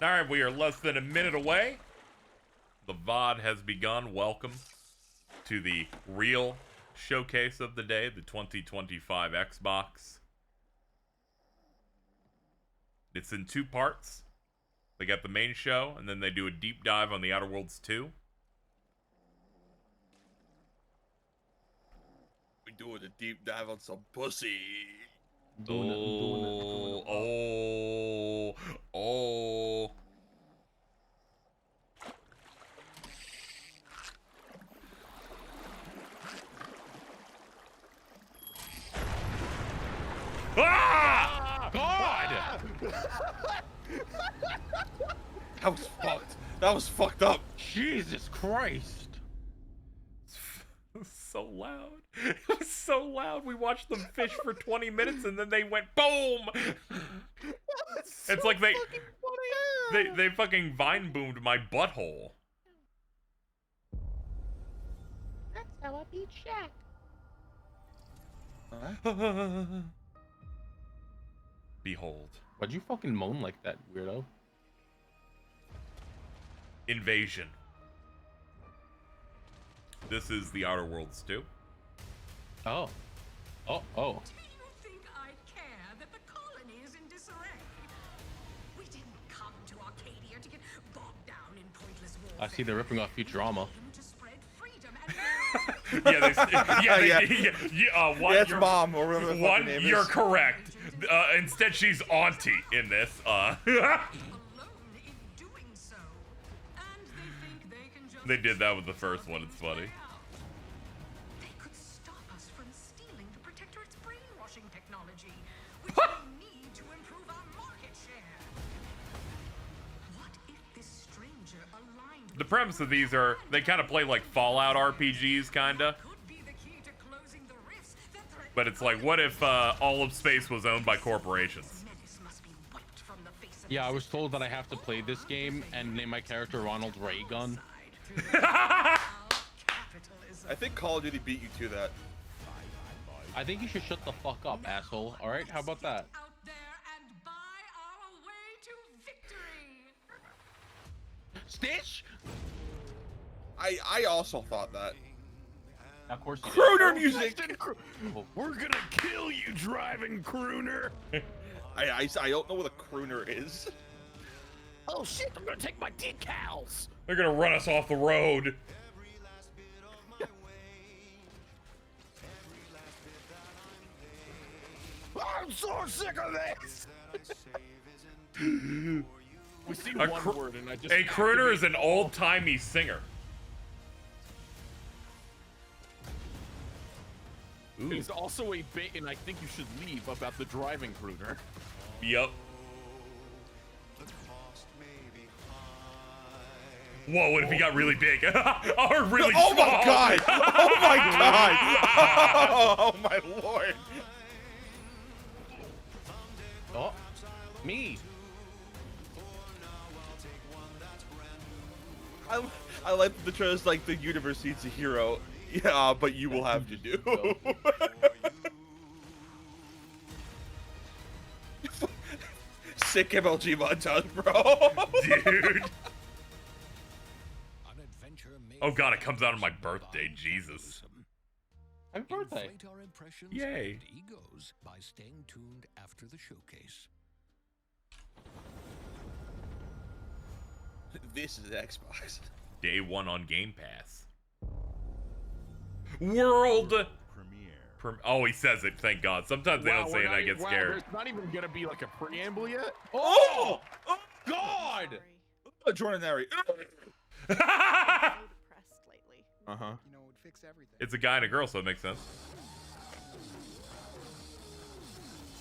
Alright, we are less than a minute away. The VOD has begun. Welcome to the real showcase of the day, the 2025 Xbox. It's in 2 parts. They got the main show, and then they do a deep dive on the Outer Worlds 2. We doing a deep dive on some pussy. Oh. Ah! God! That was fucked. That was fucked up. Jesus Christ! It was so loud. It was so loud. We watched them fish for 20 minutes and then they went boom. It's like they fucking vine boomed my butthole. That's how I beat Shaq. Behold. Why'd you fucking moan like that, weirdo? Invasion. This is the Outer Worlds 2. Oh. Oh. Do you think I care that the colony is in disarray? We didn't come to Arcadia to get bogged down in pointless warfare. I see they're ripping off Futurama. To spread freedom and It's Mom or whatever the fucking One, name you're is. correct. Instead, she's auntie in this. alone in doing so. And they think they can just They did that with the first one. It's funny. They could stop us from stealing the Protectorate's brainwashing technology, which we need to improve our market share. What if this stranger aligned The premise of these are, they kind of play like Fallout RPGs, kinda. could be the key to closing the rifts that threaten But it's like, what if all of space was owned by corporations? menace must be wiped from the face of Yeah, I was told that I have to play this game and name my character Ronald Reagan. I think Call of Duty beat you to that. I think you should shut the fuck up, asshole. Alright, how about that? out there and buy our way to victory. Stitch? I also thought that. Of course you Crooner music. We're gonna kill you, driving crooner. I don't know what a crooner is. Oh shit! I'm gonna take my decals. They're gonna run us off the road. I'm so sick of this. We see A one cr- word and I just A crooner is an old-timey singer. Ooh. It's also a bait, and I think you should leave about the driving crooner. Yup. Whoa, what if he got really big? Or really Oh small? my god! Oh my god! Oh my lord! Oh, me. I like the trailer's like the universe needs a hero. Yeah, but you will have to do. Sick MLG montage, bro. Dude. Oh god, it comes out on my birthday, Jesus. Happy birthday. Inflate our impressions Yay. and egos by staying tuned after the showcase. This is Xbox. Day 1 on Game Pass. World premiere. Oh, he says it, thank god. Sometimes they don't say it and I get scared. There's not even gonna be like a preamble yet. Oh! God! Extraordinary. Depressed lately. Uh huh. You know, it would fix everything. It's a guy and a girl, so it makes sense.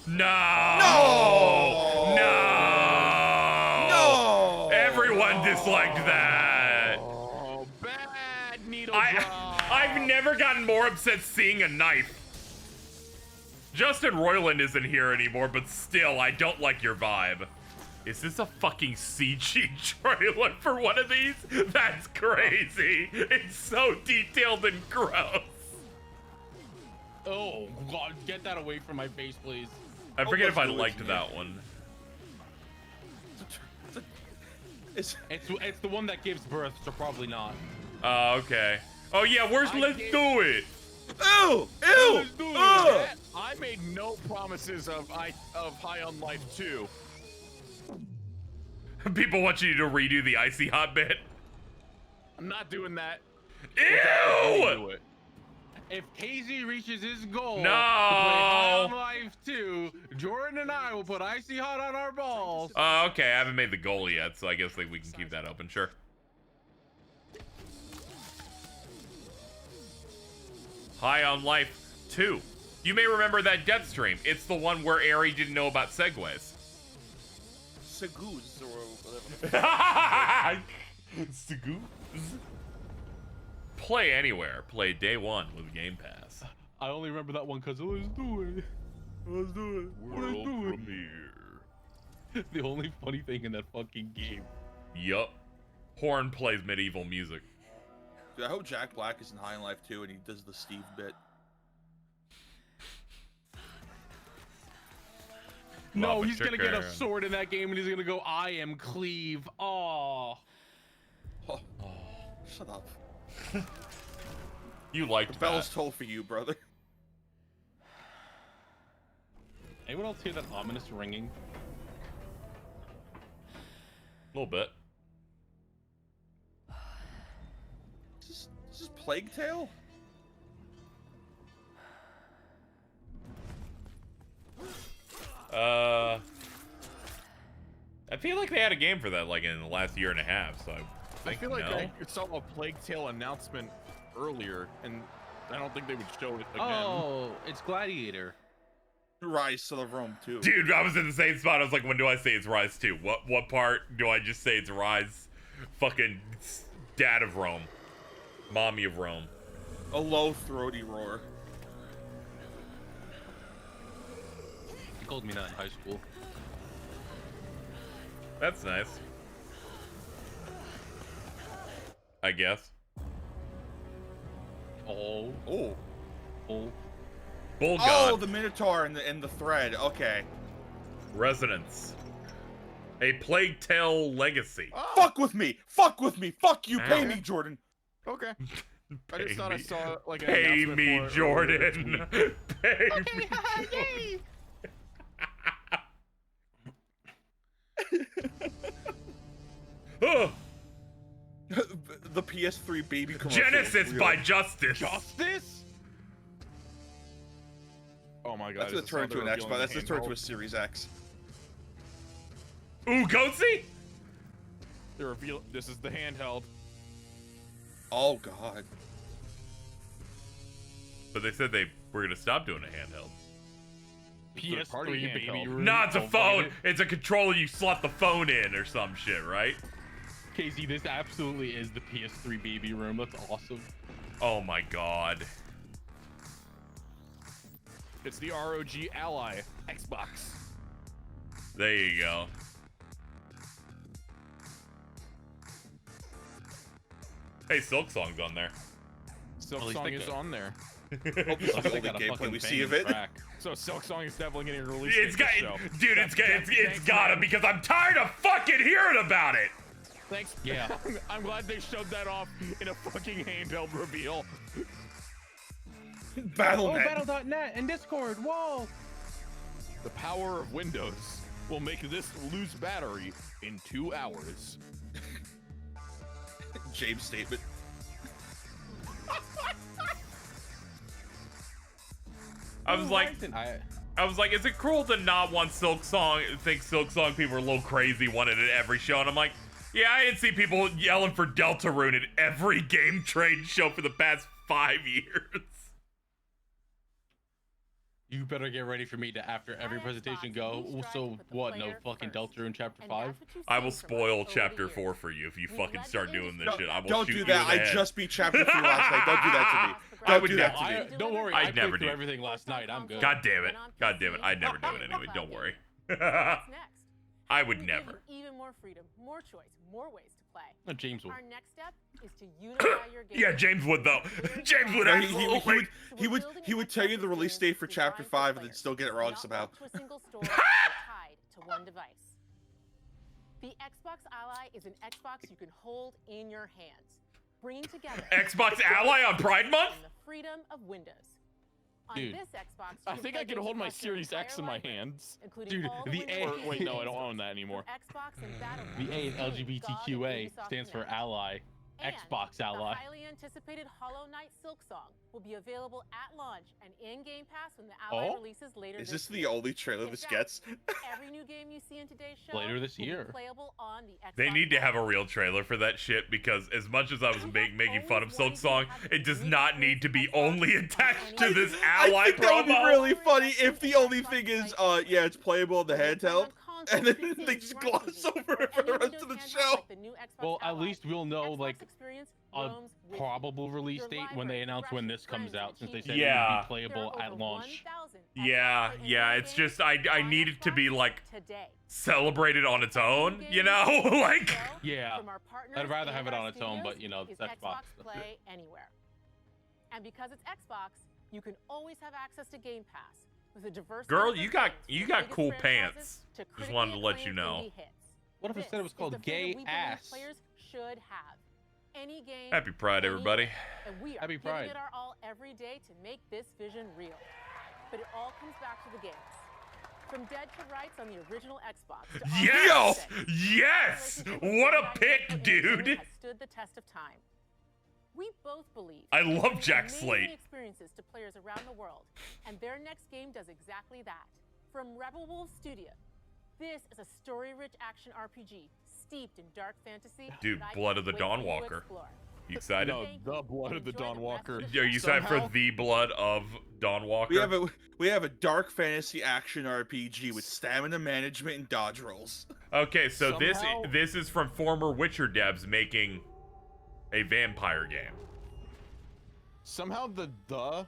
No! No! No! No! Everyone disliked that. Oh, bad needle drop. I've never gotten more upset seeing a knife. Justin Roiland isn't here anymore, but still, I don't like your vibe. Is this a fucking CG trailer for one of these? That's crazy. It's so detailed and gross. Oh, God, get that away from my face, please. I forget if I let's do it, liked man. that one. It's the one that gives birth, so probably not. Oh, okay. Oh yeah, where's Let's Do It? Ew! Ew! Let's do it. Ugh! I made no promises of High on Life 2. People want you to redo the Icy Hot bit. I'm not doing that. Ew! Do it. If KZ reaches his goal No! to play High on Life 2, Jordan and I will put Icy Hot on our balls. Okay, I haven't made the goal yet, so I guess we can keep that open, sure. High on Life 2. You may remember that death stream. It's the one where Ari didn't know about segways. Sagoos or whatever. Sagoos. Play anywhere. Play day one with Game Pass. I only remember that one because let's do it. Let's do it. World premiere. The only funny thing in that fucking game. Yup. Horn plays medieval music. Dude, I hope Jack Black is in High on Life 2 and he does the Steve bit. No, Muppet he's gonna get a Chicken. sword in that game and he's gonna go, I am Cleve. Oh. Oh, shut up. You liked The bell's that. toll for you, brother. Anyone else hear that ominous ringing? A little bit. Is this Plague Tale? I feel like they had a game for that like in the last year and a half, so I feel like no. I saw a Plague Tale announcement earlier, and I don't think they would show it again. Oh, it's Gladiator. Rise to the Rome 2. Dude, I was in the same spot. I was like, when do I say it's Rise 2? What part do I just say it's Rise? Fucking dad of Rome. Mommy of Rome. A low throaty roar. He called me that in high school. That's nice. I guess. Oh, Oh. oh. Bull Oh, God. the Minotaur and the thread. Okay. Resonance. A Plague Tale legacy. Oh, Fuck with me. Fuck with me. Fuck you. Pay Ow. me, Jordan. okay. I just thought I saw like an Pay announcement me, for it Jordan. Pay me. Yay! Ugh. The PS3 baby commercial. Genesis Really. by Justice. Justice? Oh my god. That's gonna is this turn how into an they're X, but revealing that's the gonna turn into a handheld? Series X. Ooh, Goatsy? They reveal this is the handheld. Oh god. But they said they were gonna stop doing a handheld. Third-party PS3 baby handheld. room. Nah, it's a Don't phone. forget It's a controller you slot the phone in or some shit, right? it. KZ, this absolutely is the PS3 baby room. That's awesome. Oh my god. It's the ROG Ally Xbox. There you go. Hey, Silk Song's on there. Silk At least Song they is could. on there. Hope this is Unless the they only got a gameplay fucking we see of banging it. track. So Silk Song is definitely getting released. It's got, show. dude. It's Thanks, gotta man. because I'm tired of fucking hearing about it. Thanks. Yeah. I'm glad they showed that off in a fucking handheld reveal. Oh, Battle.net. Battle.net and Discord. Whoa. The power of Windows will make this lose battery in 2 hours. James statement. I was like, is it cruel to not want Silk Song? Think Silk Song people are a little crazy, wanted it at every show, and I'm like, yeah, I didn't see people yelling for Deltarune at every game trade show for the past 5 years. You better get ready for me to, after every presentation, go. So what? No fucking Deltarune Chapter 5. I will spoil Chapter 4 for you if you fucking start doing this shit. I will Don't shoot do you that. in the I head. just beat Chapter 3 last night. Don't do that to me. I Don't would do that never- to me. Don't worry. I'd I never played through do. everything last night. I'm good. God damn it. God damn it. I'd never do it anyway. Don't worry. I would never. Even more freedom, more choice, more ways to play. No, James would. Our next step is to unify your game. Yeah, James would though. James would No, absolutely. he would tell you the release date for Chapter 5 and then still get it wrong somehow. To a single store, but tied to one device. The Xbox Ally is an Xbox you can hold in your hands, bringing together Xbox Ally on Pride Month? and the freedom of Windows. On Dude, this Xbox, you I can think play I can games hold my across your Series entire X in my library, hands. including Dude, all the Windows A- Or PC wait, no, I games don't own that from anymore. Xbox and Battlefield, The A in God of LGBTQA Ubisoft stands for Connect. ally. And Xbox Ally. The highly anticipated Hollow Knight Silk Song will be available at launch and in Game Pass when the Ally Oh? releases later Is this this the year. only trailer In this fact, gets? Every new game you see in today's show Later this will be year. playable on the Xbox They need to have a One. real trailer for that shit because as much as I was I have making fun of always Silk wanted to Song, have it does unique not need to be experience only Xbox attached on to this any- I Ally think that would be promo. really funny if the only thing is, yeah, it's playable on the handheld, and then they just gloss over it for the rest of the show. Well, at least we'll know like a roams with you. probable release Your date when they library announce when refreshes, this comes friends, out, and since they achievements. said it Yeah. would be playable There are at over launch. 1,000 Yeah, Xbox yeah, and it's games just I on need it to be Xbox like today. celebrated on its own, you know? Like Yeah, From our partners I'd rather and have it our on its own, but, studios you know, is it's Xbox. Play Anywhere. And because it's Xbox, you can always have access to Game Pass with a diverse Girl, number of you got- games you from got the cool biggest franchises pants. to Just wanted to critically let you acclaimed know. indie hits. What if instead it was This called is the freedom Gay we believe Ass? Players should have. Any game, Happy Pride, everybody. anywhere. And we are Happy giving Pride. it our all every day to make this vision real. But it all comes back to the games. From Dead to Rights on the original Xbox. To Yes! Odyssey 6, Yes! our relationship with What a Bandai pick, Namco dude! Entertainment has stood the test of time. We both believe I that love bringing Jack amazing Slate. experiences to players around the world, and their next game does exactly that. From Rebel Wolf Studio, this is a story-rich action RPG steeped in dark fantasy. Dude, that I Blood of can't the wait for you to Dawnwalker. explore. You excited? No, the blood of the Enjoy the rest Dawnwalker. of the Are you excited for Somehow- the blood of Dawnwalker? We have a dark fantasy action RPG with stamina management and dodge rolls. Okay, so Somehow- this is from former Witcher devs making a vampire game. Somehow the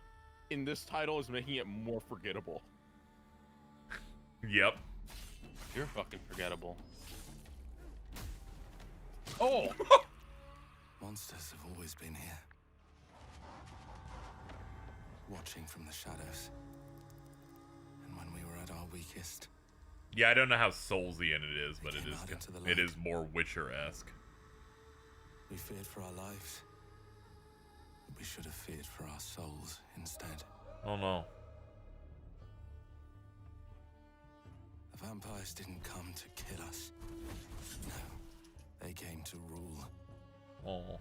in this title is making it more forgettable. Yep. You're fucking forgettable. Oh! Monsters have always been here, watching from the shadows. And when we were at our weakest, Yeah, I don't know how Soulsian it is, but We it came is out into the it light. is more Witcher-esque. we feared for our lives. But we should have feared for our souls instead. Oh no. The vampires didn't come to kill us. No, they came to rule, Oh.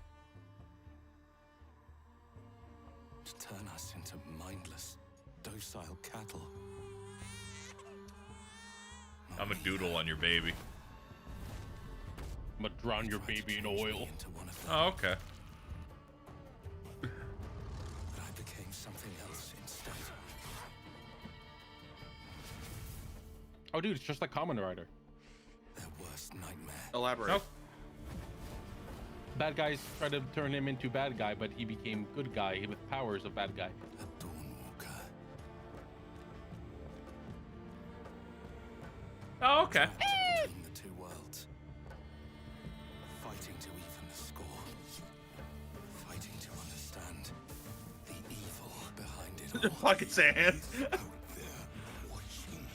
to turn us into mindless, docile cattle. Not I'm a we doodle had. on your baby. I'm gonna drown They your tried to baby in change me oil. into one of them, Oh, okay. but I became something else instead. Oh, dude, it's just like Kamen Rider. Their worst nightmare. Elaborate. Oh. Bad guys tried to turn him into bad guy, but he became good guy with powers of bad guy. A Dawnwalker. Oh, okay. Between the two worlds. Fighting to even the score. Fighting to understand the evil behind it all. Pocket sand. Out there, watching,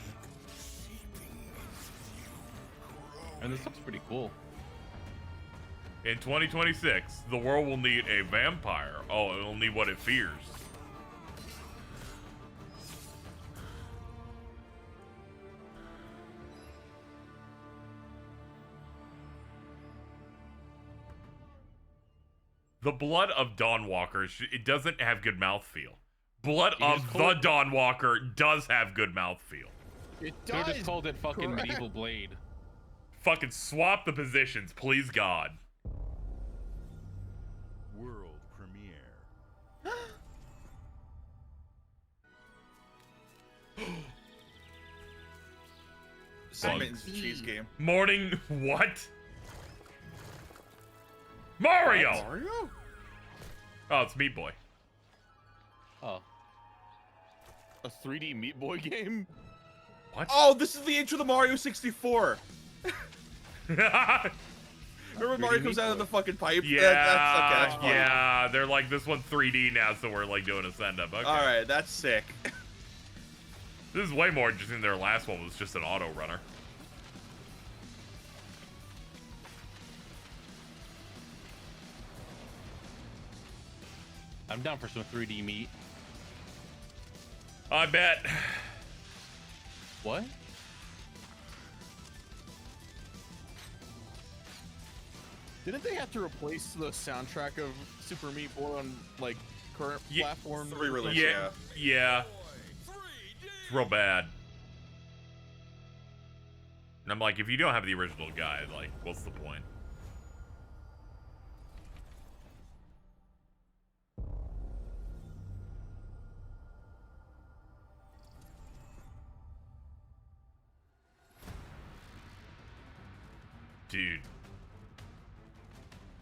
seeping into you. And this looks pretty cool. In 2026, the world will need a vampire. Oh, it'll need what it fears. The blood of Dawnwalker, it doesn't have good mouthfeel. Blood You of just the call it- Dawnwalker does have good mouthfeel. It They does. just called it fucking correct. Medieval Blade. Fucking swap the positions, please God. World premiere. Simon's cheese game. Morning, what? Mario! Mario? Oh, it's Meat Boy. Oh. A 3D Meat Boy game? What? Oh, this is the intro to Mario 64. yeah, Remember when Mario comes out of the fucking pipe? yeah, That's funny. they're like, this one's 3D now, so we're like doing a send-up. Okay. Alright, that's sick. This is way more interesting than their last one was just an auto runner. I'm down for some 3D meat. I bet. What? Didn't they have to replace the soundtrack of Super Meat Boy on like current platforms? Re-release, Yeah. It's real bad. And I'm like, if you don't have the original guide, like, what's the point?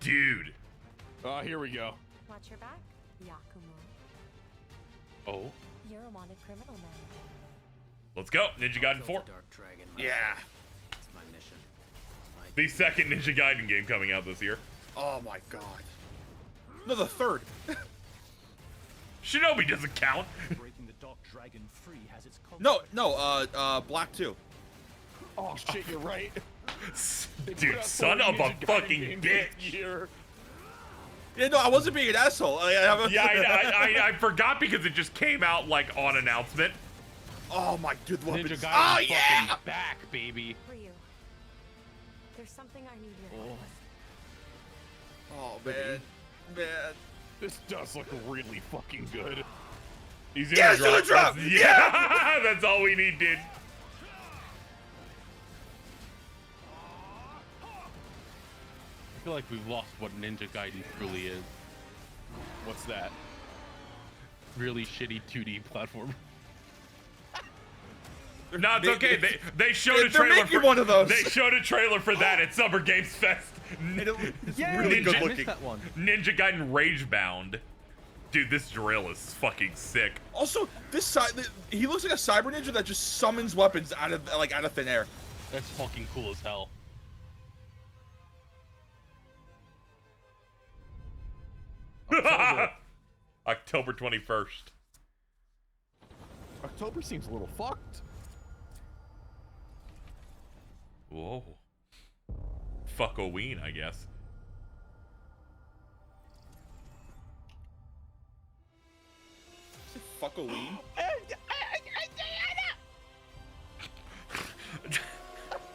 Dude. Oh, here we go. Watch your back, Yakumo. Oh. You're a wanted criminal now. Let's go. Ninja Gaiden 4. Yeah. The second Ninja Gaiden game coming out this year. Oh my god. No, the third. Shinobi doesn't count. Breaking the Dark Dragon free has its No, Black 2. Oh shit, you're right. Dude, son of a fucking bitch. Yeah, no, I wasn't being an asshole. I forgot because it just came out like on announcement. Oh my dude, the Ninja weapons. Gaiden Oh yeah! fucking back, baby. Ryu, there's something I need your help with. Oh man. This does look really fucking good. He's Yes, gonna to the drop! Yeah, that's all we need, dude. I feel like we've lost what Ninja Gaiden truly is. What's that? Really shitty 2D platform. No, it's okay. They showed a They're trailer making for one of those. They showed a trailer for that at Summer Games Fest. It's Yeah, really good I looking. missed that one. Ninja Gaiden Ragebound. Dude, this drill is fucking sick. Also, this side, he looks like a cyber ninja that just summons weapons out of thin air. That's fucking cool as hell. October 21st. October seems a little fucked. Whoa. Fuckoween, I guess. Fuckoween.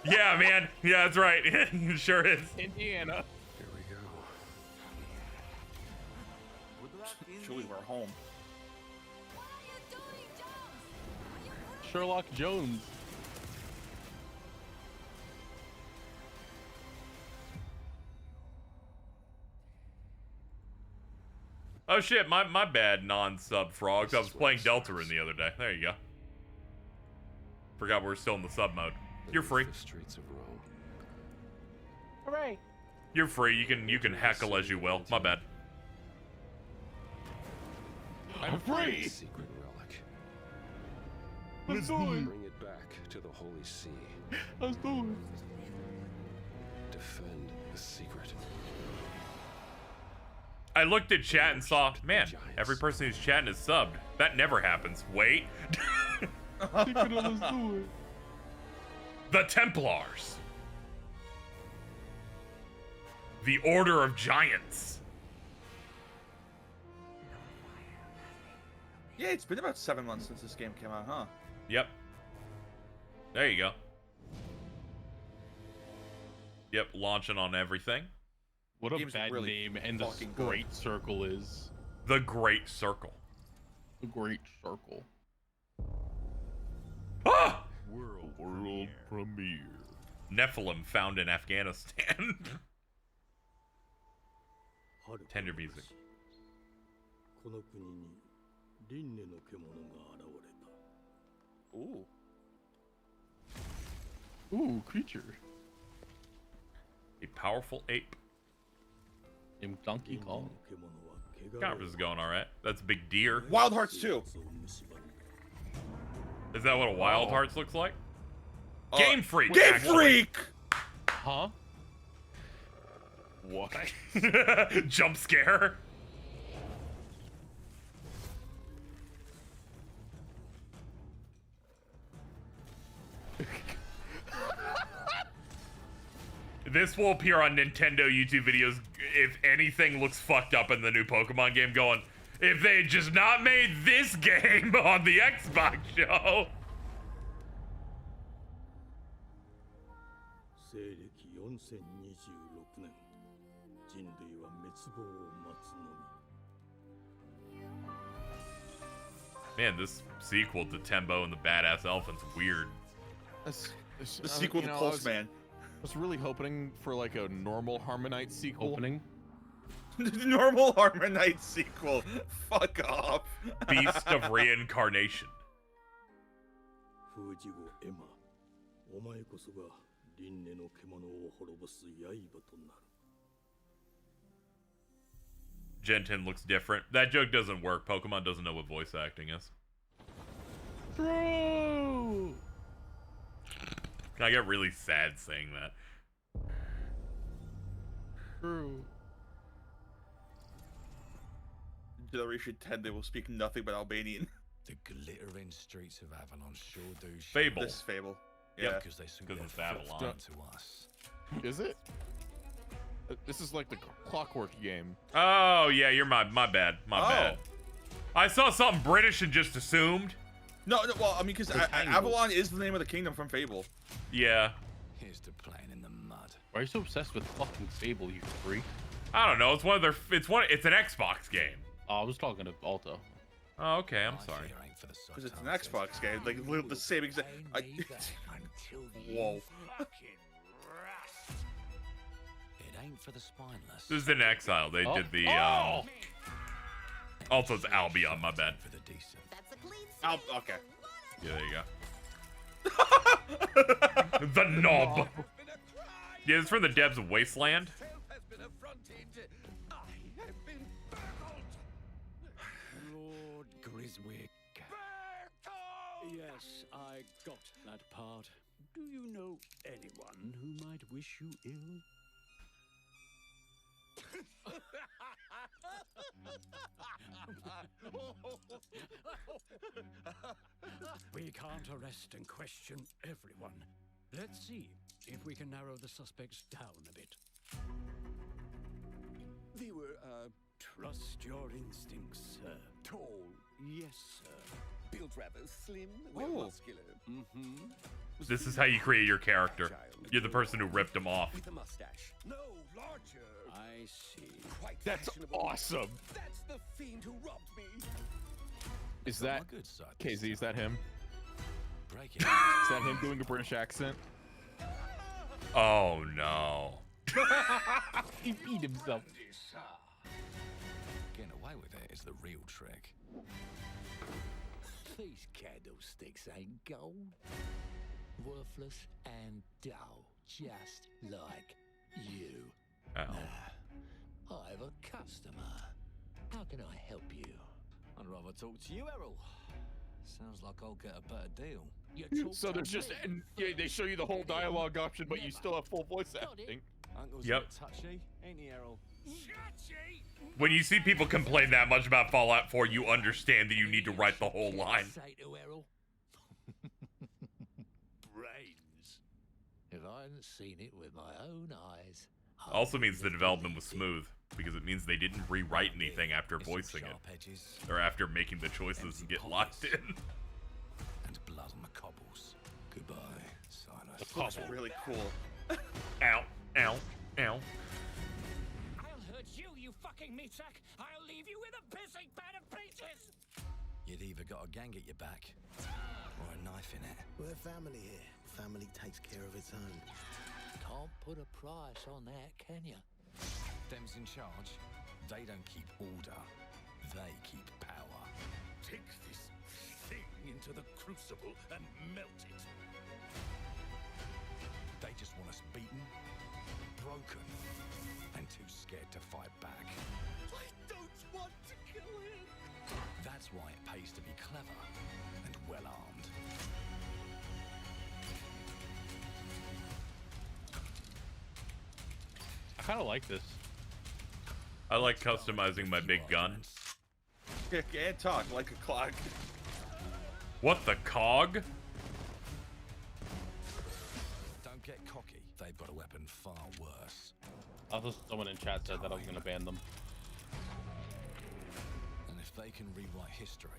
Yeah, man. Yeah, that's right. It sure is. Indiana. Here we go. Surely we're home. Sherlock Jones. Oh shit, my bad, non-sub frogs. I was playing Deltarune the other day. There you go. Forgot we were still in the sub mode. You're free. The streets of Rome. Hooray. You're free. You can heckle as you will. My bad. I'm free. Secret relic. Let's do it. Bring it back to the Holy See. Let's do it. Defend the secret. I looked at chat and saw, man, every person who's chatting is subbed. That never happens. Wait. The Templars. The Order of Giants. Yeah, it's been about 7 months since this game came out, huh? Yep. There you go. Yep, launching on everything. What a Game's bad really name, and the fucking good. Great Circle is. The Great Circle. The Great Circle. Ah! World premiere. Nephilim found in Afghanistan. Tender music. Ooh. Ooh, creature. A powerful ape. Named Donkey Kong. Conference is going alright. That's Big Deer. Wild Hearts 2. Is that what a Wild Hearts looks like? Game Freak. Game actually. Freak! Huh? What? Jump scare. This will appear on Nintendo YouTube videos if anything looks fucked up in the new Pokemon game going, If they had just not made this game on the Xbox show. 西暦4026年人類は滅亡を待つのみ Man, this sequel to Tembo and the Badass Elephant's weird. The sequel to Pulseman. I was really hoping for like a normal Harmonite sequel. Opening. Normal Harmonite sequel. Fuck off. Beast of Reincarnation. フージゴエマお前こそが輪廻の獣を滅ぼす刃となる Genten looks different. That joke doesn't work. Pokemon doesn't know what voice acting is. True. I get really sad saying that. True. Generation 10, they will speak nothing but Albanian. The glittering streets of Avalon sure do. Fable. This is Fable. Yep, Yeah. Because they sink because their it's filth Avalon. to us. Is it? This is like the Clockwork game. Oh, yeah, you're my bad. My bad. I saw something British and just assumed. No, well, I mean, because Avalon is the name of the kingdom from Fable. Yeah. Here's to playing in the mud. Why are you so obsessed with fucking Fable, you freak? I don't know. It's one of their. It's an Xbox game. Oh, I was talking to Alto. Oh, okay. I'm sorry. Because it's an Xbox game, like literally the same exact. Whoa. It ain't for the spineless. This is in Exile. They did the. Also, it's Albion. My bad. For the decent. Okay. Yeah, there you go. The knob. Yeah, it's from the devs of Wasteland. Lord Griswick. Yes, I got that part. Do you know anyone who might wish you ill? We can't arrest and question everyone. Let's see if we can narrow the suspects down a bit. They were, trust your instincts, sir. Tall, yes, sir. Built rather slim, well muscular. Mm-hmm. This is how you create your character. You're the person who ripped him off. With a mustache. No, larger. I see. Quite That's fashionable. awesome. That's the fiend who robbed me. Is that KZ? Is that him? Break it. Is that him doing a British accent? Oh no. He beat himself. Getting away with it is the real trick. These candlesticks ain't gold. Worthless and dull, just like you. Oh. I have a customer. How can I help you? I'd rather talk to you, Errol. Sounds like I'll get a better deal. So there's just they show you the whole dialogue option, but you still have full voice acting. Uncle's Yep. a bit touchy, ain't he, Errol? When you see people complain that much about Fallout 4, you understand that you need to write the whole line. Say to Errol. Brains. If I hadn't seen it with my own eyes. Also means the development was smooth, because it means they didn't rewrite anything after voicing it. Edges Or after making the choices and get locked in. and blood on the cobbles. Goodbye, Silas. That's really cool. Ow, ow, ow. I'll hurt you, you fucking meatsack. I'll leave you with a pissing pan of pieces. You'd either got a gang at your back, or a knife in it. We're family here. Family takes care of its own. Can't put a price on that, can you? Them's in charge. They don't keep order. They keep power. Take this thing into the crucible and melt it. They just want us beaten, broken, and too scared to fight back. I don't want to kill him. That's why it pays to be clever and well-armed. I kind of like this. I like customizing my big gun. Can't talk like a clock. What, the cog? Don't get cocky. They've got a weapon far worse. Also, someone in chat said that I was gonna ban them. And if If they can rewrite history,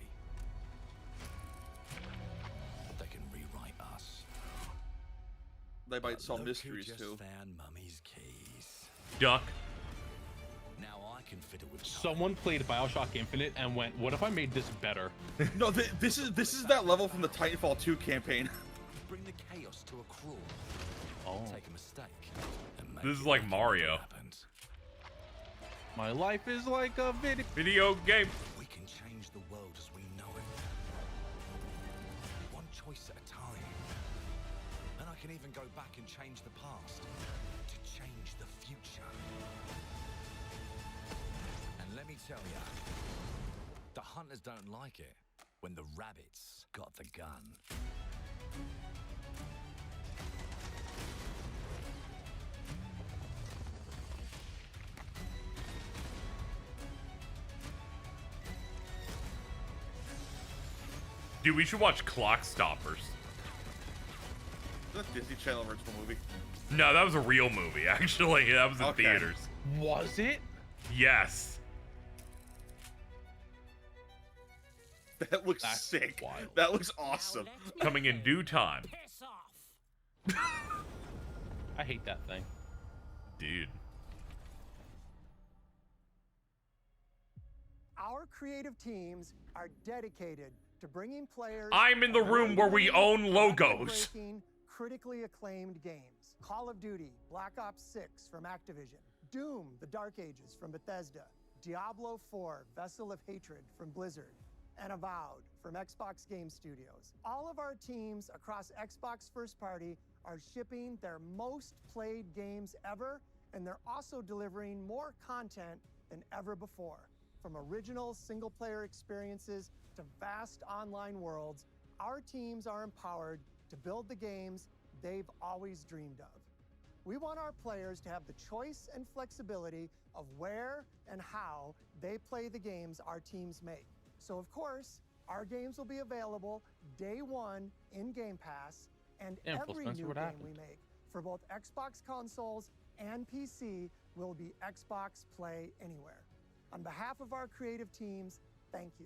they can rewrite us. They might But solve look who mysteries just too. found Mummy's keys. Duck. Now I can fiddle with Someone played BioShock Infinite and went, "What if I made this better?" No, this is that level from the Titanfall 2 campaign. Bring the chaos to a crawl. Oh. Take a mistake. And make This is it like it Mario. never happened. My life is like a Video game. We can change the world as we know it. One choice at a time. And I can even go back and change the past to change the future. And let me tell ya, the hunters don't like it when the rabbits got the gun. Dude, we should watch Clock Stoppers. Is that a Disney Channel original movie? No, that was a real movie, actually. That was in Okay. theaters. Was it? Yes. That looks That's sick. wild. That looks awesome. Coming in due time. Piss off. I hate that thing. Dude. Our creative teams are dedicated to bringing players. I'm in the room where we own logos. Record-breaking, critically acclaimed games. Call of Duty, Black Ops 6 from Activision, Doom: The Dark Ages from Bethesda, Diablo 4: Vessel of Hatred from Blizzard, and Avowed from Xbox Game Studios. All of our teams across Xbox First Party are shipping their most played games ever, and they're also delivering more content than ever before. From original single-player experiences to vast online worlds, our teams are empowered to build the games they've always dreamed of. We want our players to have the choice and flexibility of where and how they play the games our teams make. So of course, our games will be available day one in Game Pass, and Yeah, Phil every Spencer, new what game happened? we make for both Xbox consoles and PC will be Xbox Play Anywhere. On behalf of our creative teams, thank you.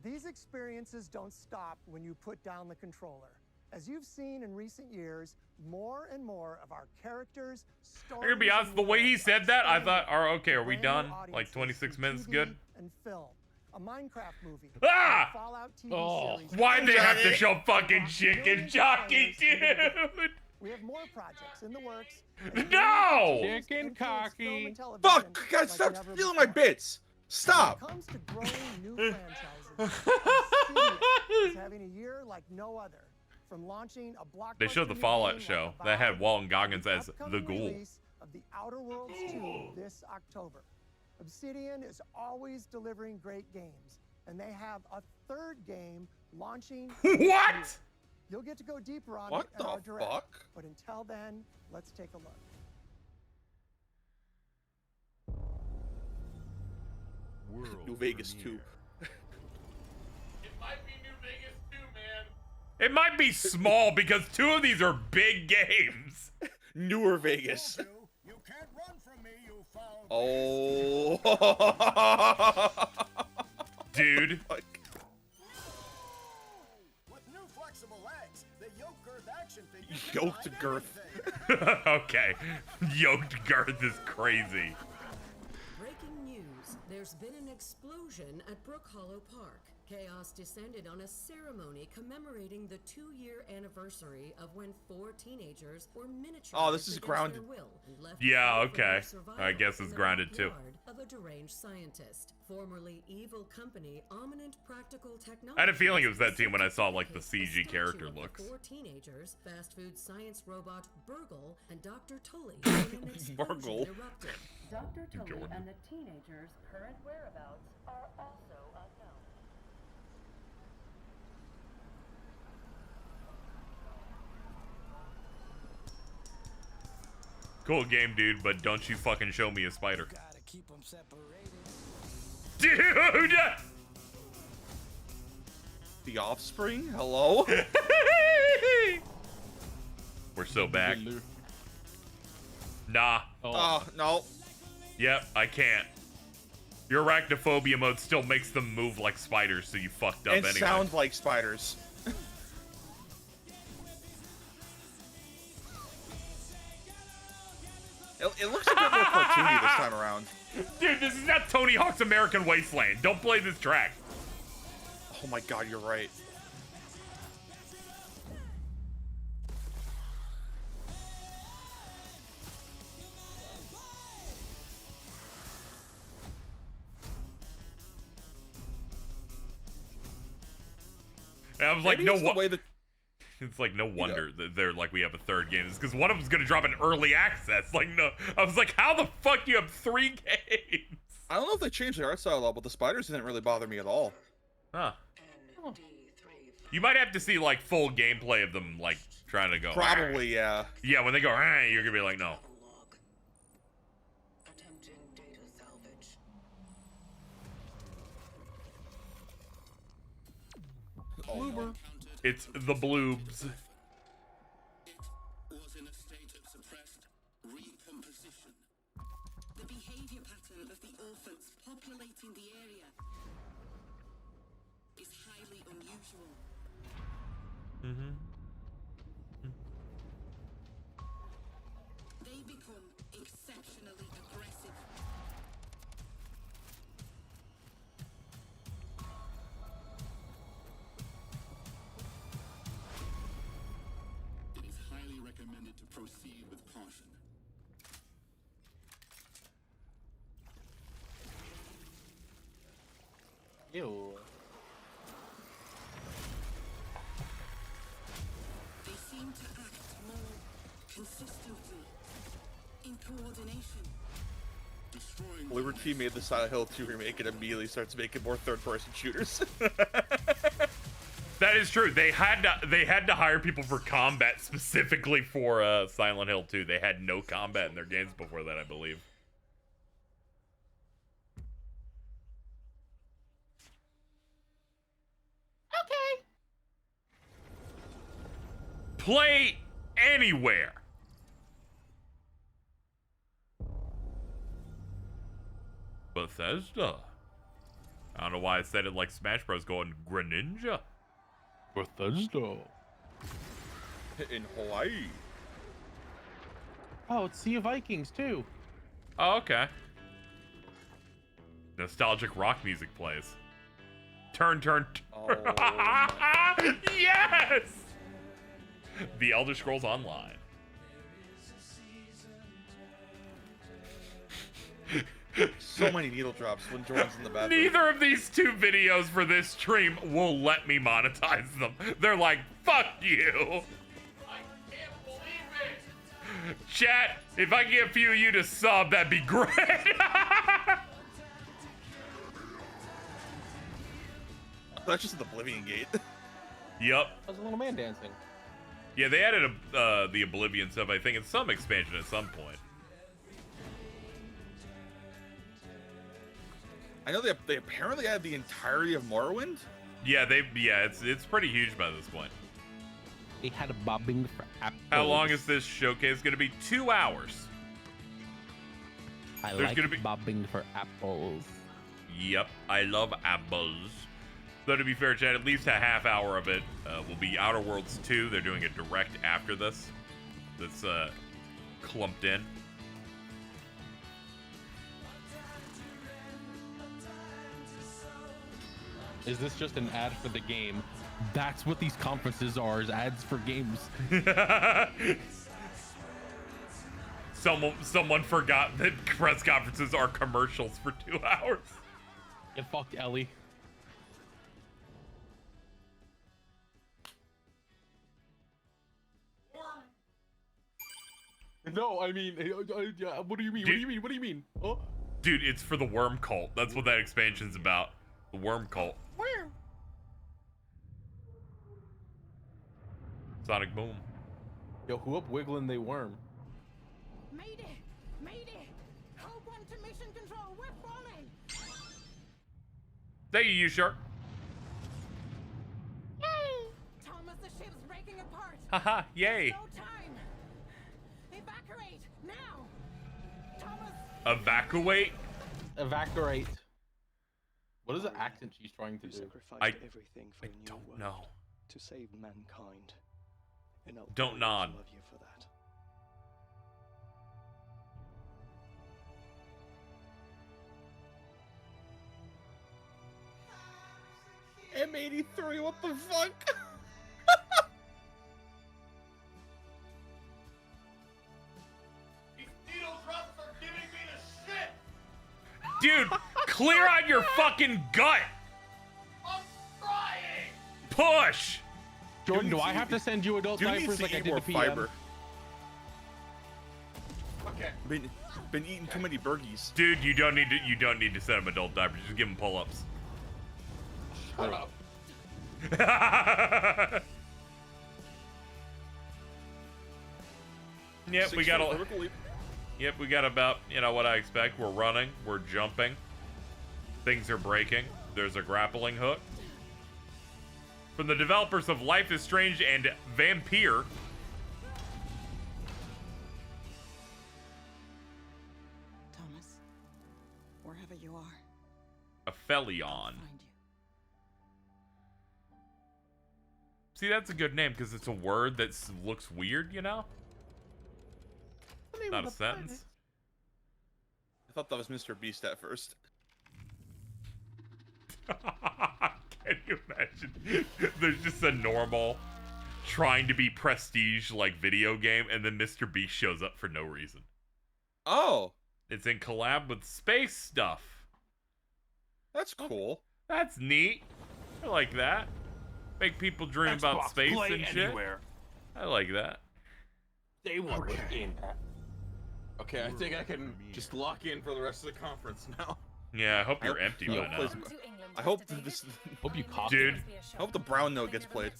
These experiences don't stop when you put down the controller. As you've seen in recent years, more and more of our characters, I'm gonna be honest, the way he said that, I thought, okay, are we done? Like 26 minutes, good? And film, a Minecraft movie, Ah! a Fallout TV Oh, series. why'd they have to show fucking chicken jockey, dude? We have more projects in the works. No! Chicken cocky. Fuck! Guys, stop stealing my bits! Stop! When it comes to growing new franchises, Obsidian is having a year like no other. From launching a blockbuster They showed the new Fallout game show like that had Avowed Walton Goggins to as the upcoming ghoul. release of The Outer Worlds 2 this October. Obsidian is always delivering great games, and they have a third game launching. this year. What? You'll get to go deeper on What it in our the direct. fuck? But until then, let's take a look. New Vegas 2. It might be New Vegas too, man. It might be small because two of these are big games. Newer Vegas. You can't run from me, you foul. Oh. Dude. With new flexible legs, the yoke girth action figure. Yoked girth. Okay. Yoked girth is crazy. Breaking news. There's been an explosion at Brook Hollow Park. Chaos descended on a ceremony commemorating the 2-year anniversary of when 4 teenagers were miniaturized Oh, this is against grounded. their will and left Yeah, free for their okay. survival I guess in it's the grounded too. backyard of a deranged scientist. Formerly evil company Ominent Practical Technology. I had a feeling it was that team when I saw like the CG character looks. 4 teenagers, fast food science robot Burgle, and Dr. Tully when an explosion Burgle. erupted. Dr. Tully Jordan. and the teenagers' current whereabouts are also unknown. Cool game, dude, but don't you fucking show me a spider. Gotta keep them separated. Dude! The Offspring? Hello? We're so back. Nah. Oh, no. Yep, I can't. Your arachnophobia mode still makes them move like spiders, so you fucked up and anyway. sound like spiders. It looks a bit more cartoony this time around. Dude, this is not Tony Hawk's American Wasteland. Don't play this track. Oh my god, you're right. And I was like, Maybe no it's the way that it's like no wonder that they're like we have a third game. It's because one of them's gonna drop in early access. Like no, I was like, how the fuck you have 3 games? I don't know if they changed the art style at all, but the spiders didn't really bother me at all. Huh. You might have to see like full gameplay of them like trying to go. Probably, yeah. Yeah, when they go, you're gonna be like, no. Bloober. It's the bloobs. Was in a state of suppressed recomposition. The behavior pattern of the orphans populating the area is highly unusual. Mm-hmm. They become exceptionally aggressive. It is highly recommended to proceed with caution. Ew. They seem to act more consistently, in coordination. Destroying Liberty made the Silent Hill 2 remake and immediately starts making more third-person shooters. That is true. They had to hire people for combat specifically for Silent Hill 2. They had no combat in their games before that, I believe. Okay. Play anywhere. Bethesda. I don't know why I said it like Smash Bros. Going Greninja. Bethesda. In Hawaii. Oh, it's Sea of Vikings too. Oh, okay. Nostalgic rock music plays. Turn. Oh, Yes! The Elder Scrolls Online. so many needle drops when Jordan's in the bathroom. Neither of these 2 videos for this stream will let me monetize them. They're like, fuck you. I can't believe it. Chat, if I can get a few of you to sub, that'd be great. That's just the Oblivion Gate. Yep. There's a little man dancing. Yeah, they added the Oblivion stuff, I think, in some expansion at some point. I know they apparently had the entirety of Morrowind. Yeah, it's pretty huge by this point. They had a bobbing for apples. How long is this showcase going to be? 2 hours. I There's like gonna be... bobbing for apples. Yep, I love apples. Though to be fair, chat, at least a half hour of it will be Outer Worlds 2. They're doing it direct after this. That's clumped in. Is this just an ad for the game? That's what these conferences are, is ads for games. Someone forgot that press conferences are commercials for 2 hours. Get fucked, Ellie. No, I mean, what do you mean? Dude, What do you mean? Oh. Dude, it's for the worm cult. That's what that expansion's about. The worm cult. Sonic Boom. Yo, who up wiggling they worm? Mayday! Mayday! Hold one to mission control. We're falling. There you shark. Yay! Thomas, the ship's breaking apart. Haha, yay. No time. Evacuate now. Thomas. Evacuate? Evacuate. What is the accent she's trying to do? Sacrificed everything for a new don't world know. to save mankind. And I'll Don't always nod. love you for that. M83, what the fuck? These needle drops are giving me the shit! Dude, clear out your fucking gut. I'm trying! Push. Jordan, do I have to send you adult Dude needs diapers to like I eat did more to PM? fiber. Okay. Been eating too many burgies. Dude, you don't need to send him adult diapers. Just give him pull-ups. Shut up. Yep, we got a. Yep, we got about, you know, what I expect. We're running, we're jumping. Things are breaking. There's a grappling hook. From the developers of Life is Strange and Vampire. Thomas, wherever you are, Aphelion. See, that's a good name because it's a word that looks weird, you know? Not a sentence. I thought that was Mr. Beast at first. Can you imagine? There's just a normal, trying to be prestige like video game, and then Mr. Beast shows up for no reason. Oh. It's in collab with space stuff. That's cool. That's neat. I like that. Make people dream about Xbox space Play and shit. Anywhere. I like that. They want in. Okay, I think I can just lock in for the rest of the conference now. Yeah, I hope you're empty by now. I hope this. Hope you caught Dude. I hope the brown note gets played.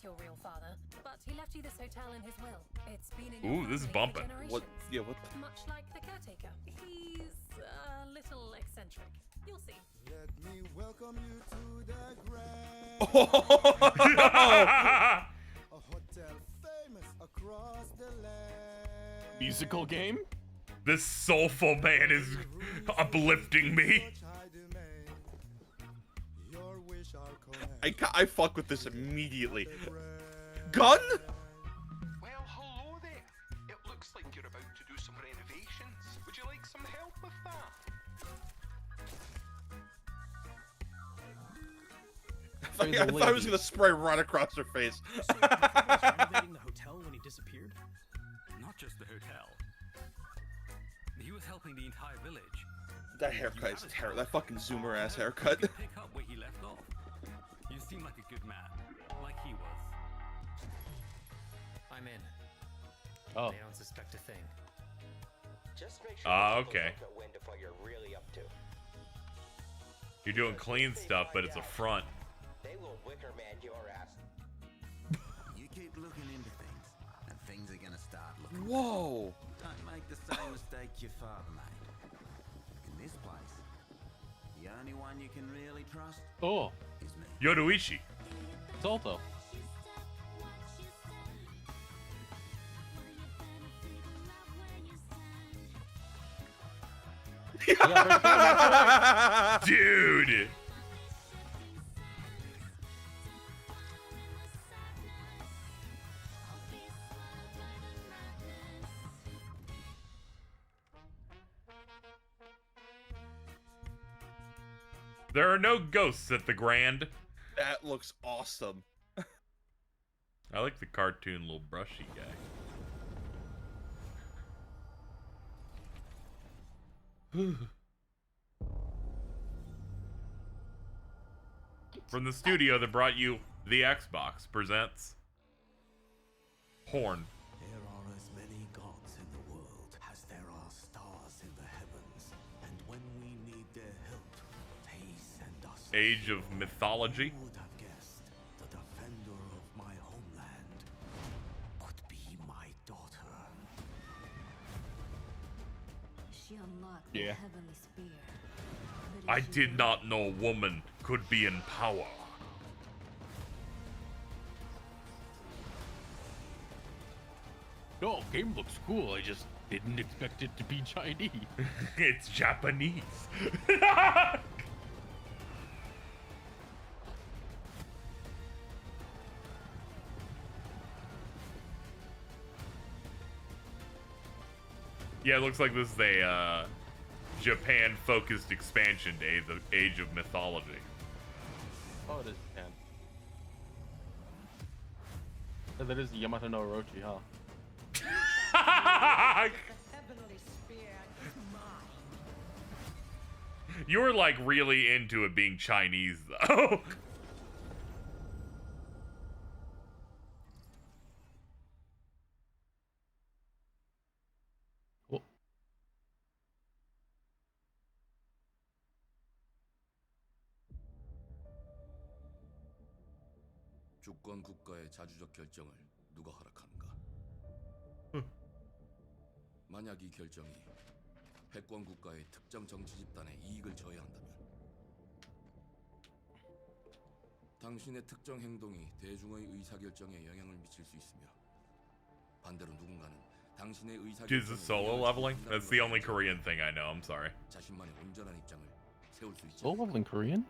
But he left you this hotel in his will. It's been in your Ooh, this is family for bumping. What? Yeah, what? Much like the caretaker. He's a little eccentric. You'll see. Let me welcome you to the grand. Oh. A hotel famous across the land. Musical game? This soulful man is uplifting me. I fuck with this immediately. Gun? Well, hello there. It looks like you're about to do some renovations. Would you like some help with that? I thought I was gonna spray right across her face. Renovating the hotel when he disappeared? Not just the hotel. He was helping the entire village. That haircut is terrible. That fucking zoomer ass haircut. Pick up where he left off. You seem like a good man, like he was. I'm in. Oh. They don't suspect a thing. Just make sure Okay. you know what you're really up to. You're doing clean stuff, but it's a front. They will wicker man your ass. You keep looking into things, and things are gonna start looking. Whoa. Don't make the same mistake your father made. In this place, the only one you can really trust Oh. is me. Yoruichi. Salto. Dude. There are no ghosts at the Grand. That looks awesome. I like the cartoon little brushy guy. From the studio that brought you the Xbox presents Horn. There are as many gods in the world as there are stars in the heavens, and when we need their help, they send us. Age of Mythology. Who would have guessed the defender of my homeland could be my daughter? She unlocked Yeah. the heavenly spear. I did not know a woman could be in power. Oh, game looks cool. I just didn't expect it to be Chinese. It's Japanese. Yeah, it looks like this is a Japan-focused expansion to the Age of Mythology. Oh, it is Japan. Yeah, that is Yamato no Orochi, huh? You're like really into it being Chinese, though. 주권 국가의 자주적 결정을 누가 허락하는가? 만약 이 결정이 패권 국가의 특정 정치 집단의 이익을 저해한다면 당신의 특정 행동이 대중의 의사결정에 영향을 미칠 수 있으며 반대로 누군가는 당신의 Is this solo leveling? That's the only Korean thing I know. I'm sorry. 자신만의 온전한 입장을 세울 수 있지. Solo leveling Korean?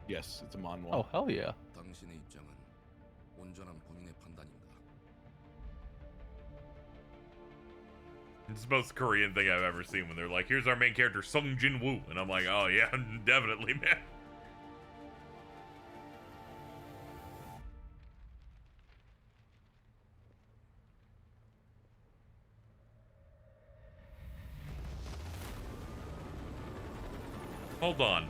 Yes, it's a manhwa. Oh, hell yeah. 당신의 입장은 온전한 본인의 판단인가? It's the most Korean thing I've ever seen when they're like, here's our main character, Sung Jin Woo. And I'm like, oh yeah, definitely, man. Hold on.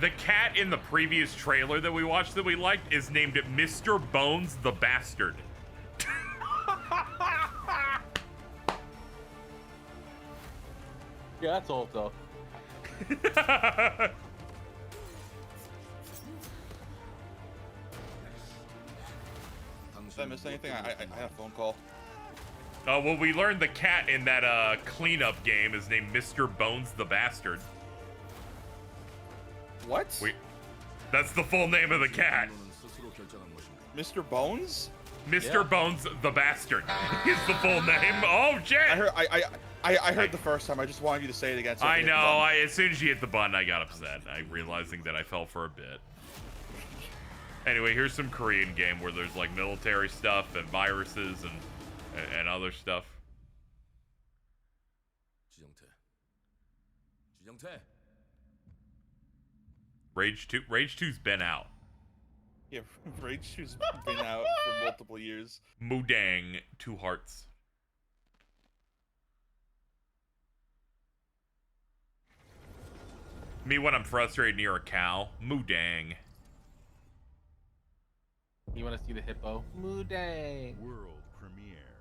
The cat in the previous trailer that we watched that we liked is named Mr. Bones the Bastard. Yeah, that's all though. Did I miss anything? I had a phone call. Well, we learned the cat in that cleanup game is named Mr. Bones the Bastard. What? That's the full name of the cat. Mr. Bones? Mr. Bones the Bastard is the full name. Oh shit! I heard the first time. I just wanted you to say it again. So I know. As soon as you hit the button, I got upset. Realizing that I fell for a bit. Anyway, here's some Korean game where there's like military stuff and viruses and other stuff. Rage 2. Rage 2's been out. Yeah, Rage 2's been out for multiple years. Mudang, 2 hearts. Me when I'm frustrated near a cow. Mudang. You want to see the hippo? Mudang. World premiere.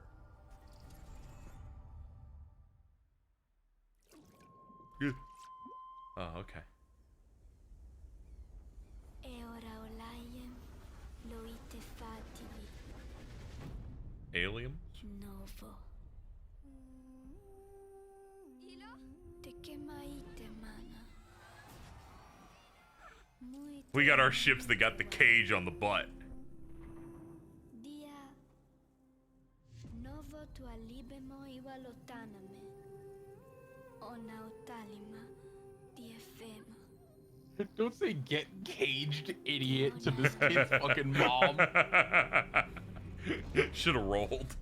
Oh, okay. Alien? Novo. We got our ships that got the cage on the butt. Novo tu alibemo iwa lotaname. Ona otalima diefema. Don't say get caged, idiot, to this kid's fucking mom. Should have rolled.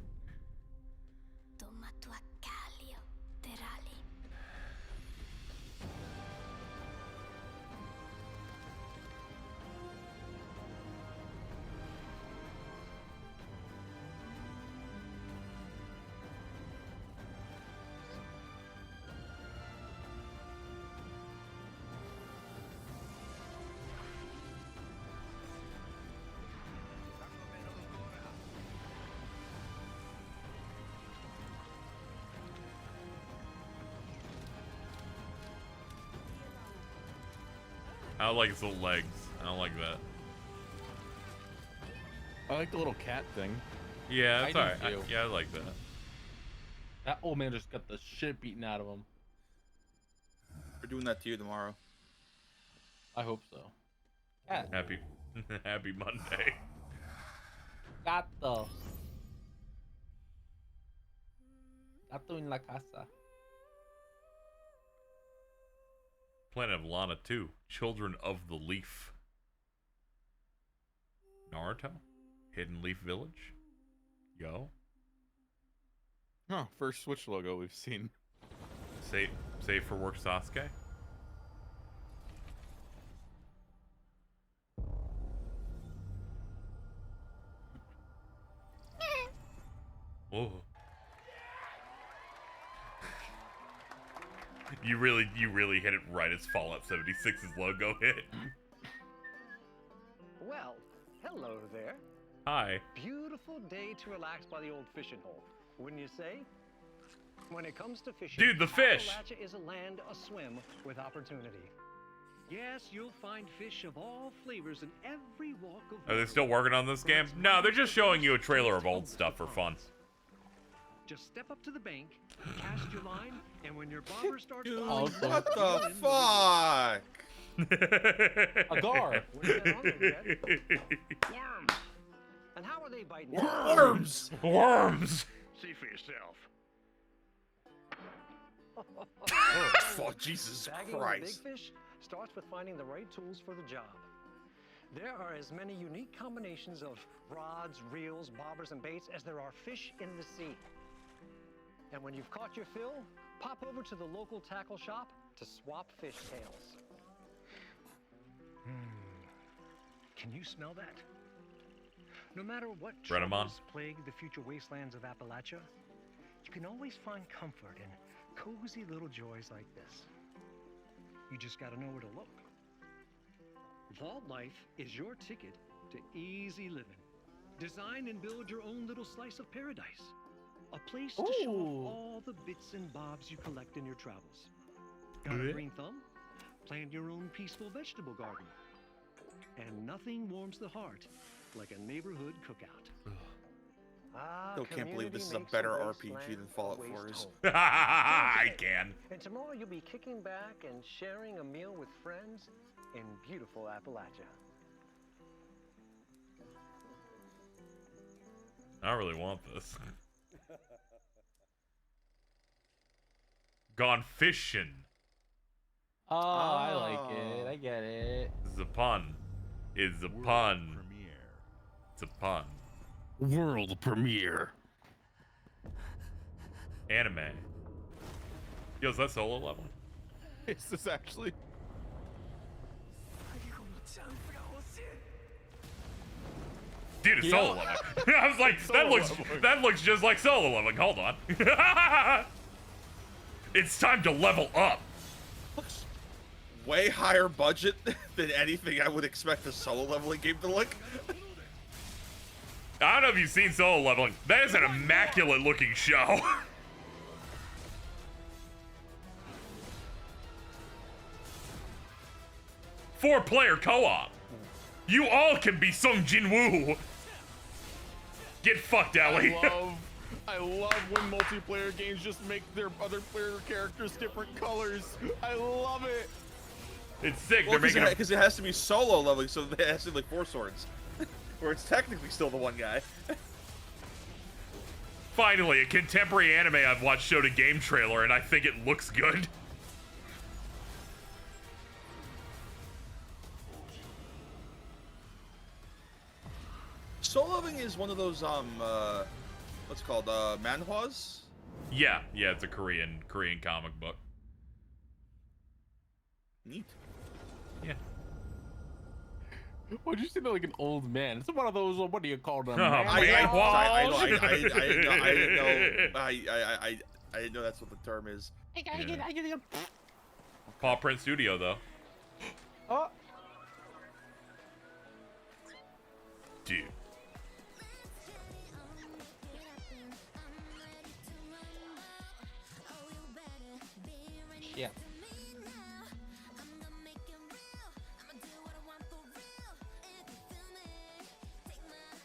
I don't like his little legs. I don't like that. I like the little cat thing. Yeah, that's I alright. do too. Yeah, I like that. That old man just got the shit beaten out of him. We're doing that to you tomorrow. I hope so. Happy Monday. Gato. Gato en la casa. Planet of Lana 2. Children of the Leaf. Naruto? Hidden Leaf Village? Yo. Huh, first Switch logo we've seen. Save for work Sasuke? Oh. You really hit it right as Fallout 76's logo hit. Well, hello there. Hi. Beautiful day to relax by the old fishing hole, wouldn't you say? When it comes to fishing, dude, the fish! Appalachia is a land aswim with opportunity. Yes, you'll find fish of all flavors in every walk of life. Are they still working on this game? No, they're just showing you a trailer of old stuff for fun. Just step up to the bank, cast your line, and when your bobber starts Dude, falling, what the fuck? A gar. Worms. And how are they biting? Worms! Worms! See for yourself. Oh, Jesus Bagging the Christ. big fish starts with finding the right tools for the job. There are as many unique combinations of rods, reels, bobbers, and baits as there are fish in the sea. And when you've caught your fill, pop over to the local tackle shop to swap fish tails. Can you smell that? No matter what Brennaman. troubles plague the future wastelands of Appalachia, you can always find comfort in cozy little joys like this. You just gotta know where to look. Vault Life is your ticket to easy living. Design and build your own little slice of paradise. A place to show off all the bits and bobs you collect in your travels. Got a green thumb? Plant your own peaceful vegetable garden. And nothing warms the heart like a neighborhood cookout. Still can't believe this is a better RPG than Fallout 4 is. I can. And tomorrow you'll be kicking back and sharing a meal with friends in beautiful Appalachia. I really want this. Gone fishing. Oh, I like it. I get it. This is a pun. It's a pun. It's a pun. World premiere. Anime. Yo, is that solo level? Is this actually? Dude, it's solo leveling. I was like, that looks just like solo leveling. Hold on. It's time to level up. Way higher budget than anything I would expect a solo leveling game to look. I don't know if you've seen solo leveling. That is an immaculate looking show. Four-player co-op. You all can be Sung Jin-woo. Get fucked, Ellie. I love when multiplayer games just make their other player characters different colors. I love it. It's sick. Well, They're making because it has to be solo leveling, so it has to be like 4 swords. Where it's technically still the one guy. Finally, a contemporary anime I've watched showed a game trailer, and I think it looks good. Solo leveling is one of those what's it called, manhwas? Yeah, it's a Korean comic book. Neat. Yeah. Why'd you say that like an old man? It's one of those. What do you call them? I didn't know that's what the term is. Paw Print Studio, though. Oh. Dude. Yeah.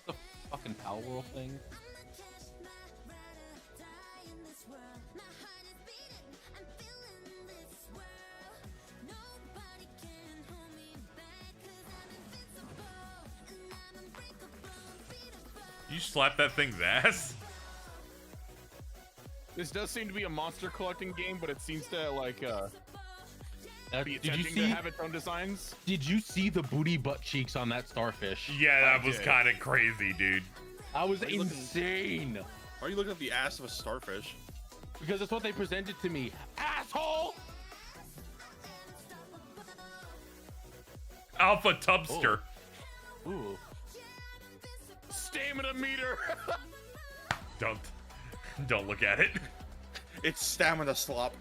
The fucking Power World thing. You slap that thing's ass? This does seem to be a monster collecting game, but it seems to like be Did you attempting see? to have its own designs. Did you see the booty butt cheeks on that starfish? Yeah, that was kind of crazy, dude. That was insane. Why are you looking at the ass of a starfish? Because that's what they presented to me, asshole. Alpha Tubster. Ooh. Stamina meter. Don't look at it. It's stamina slop.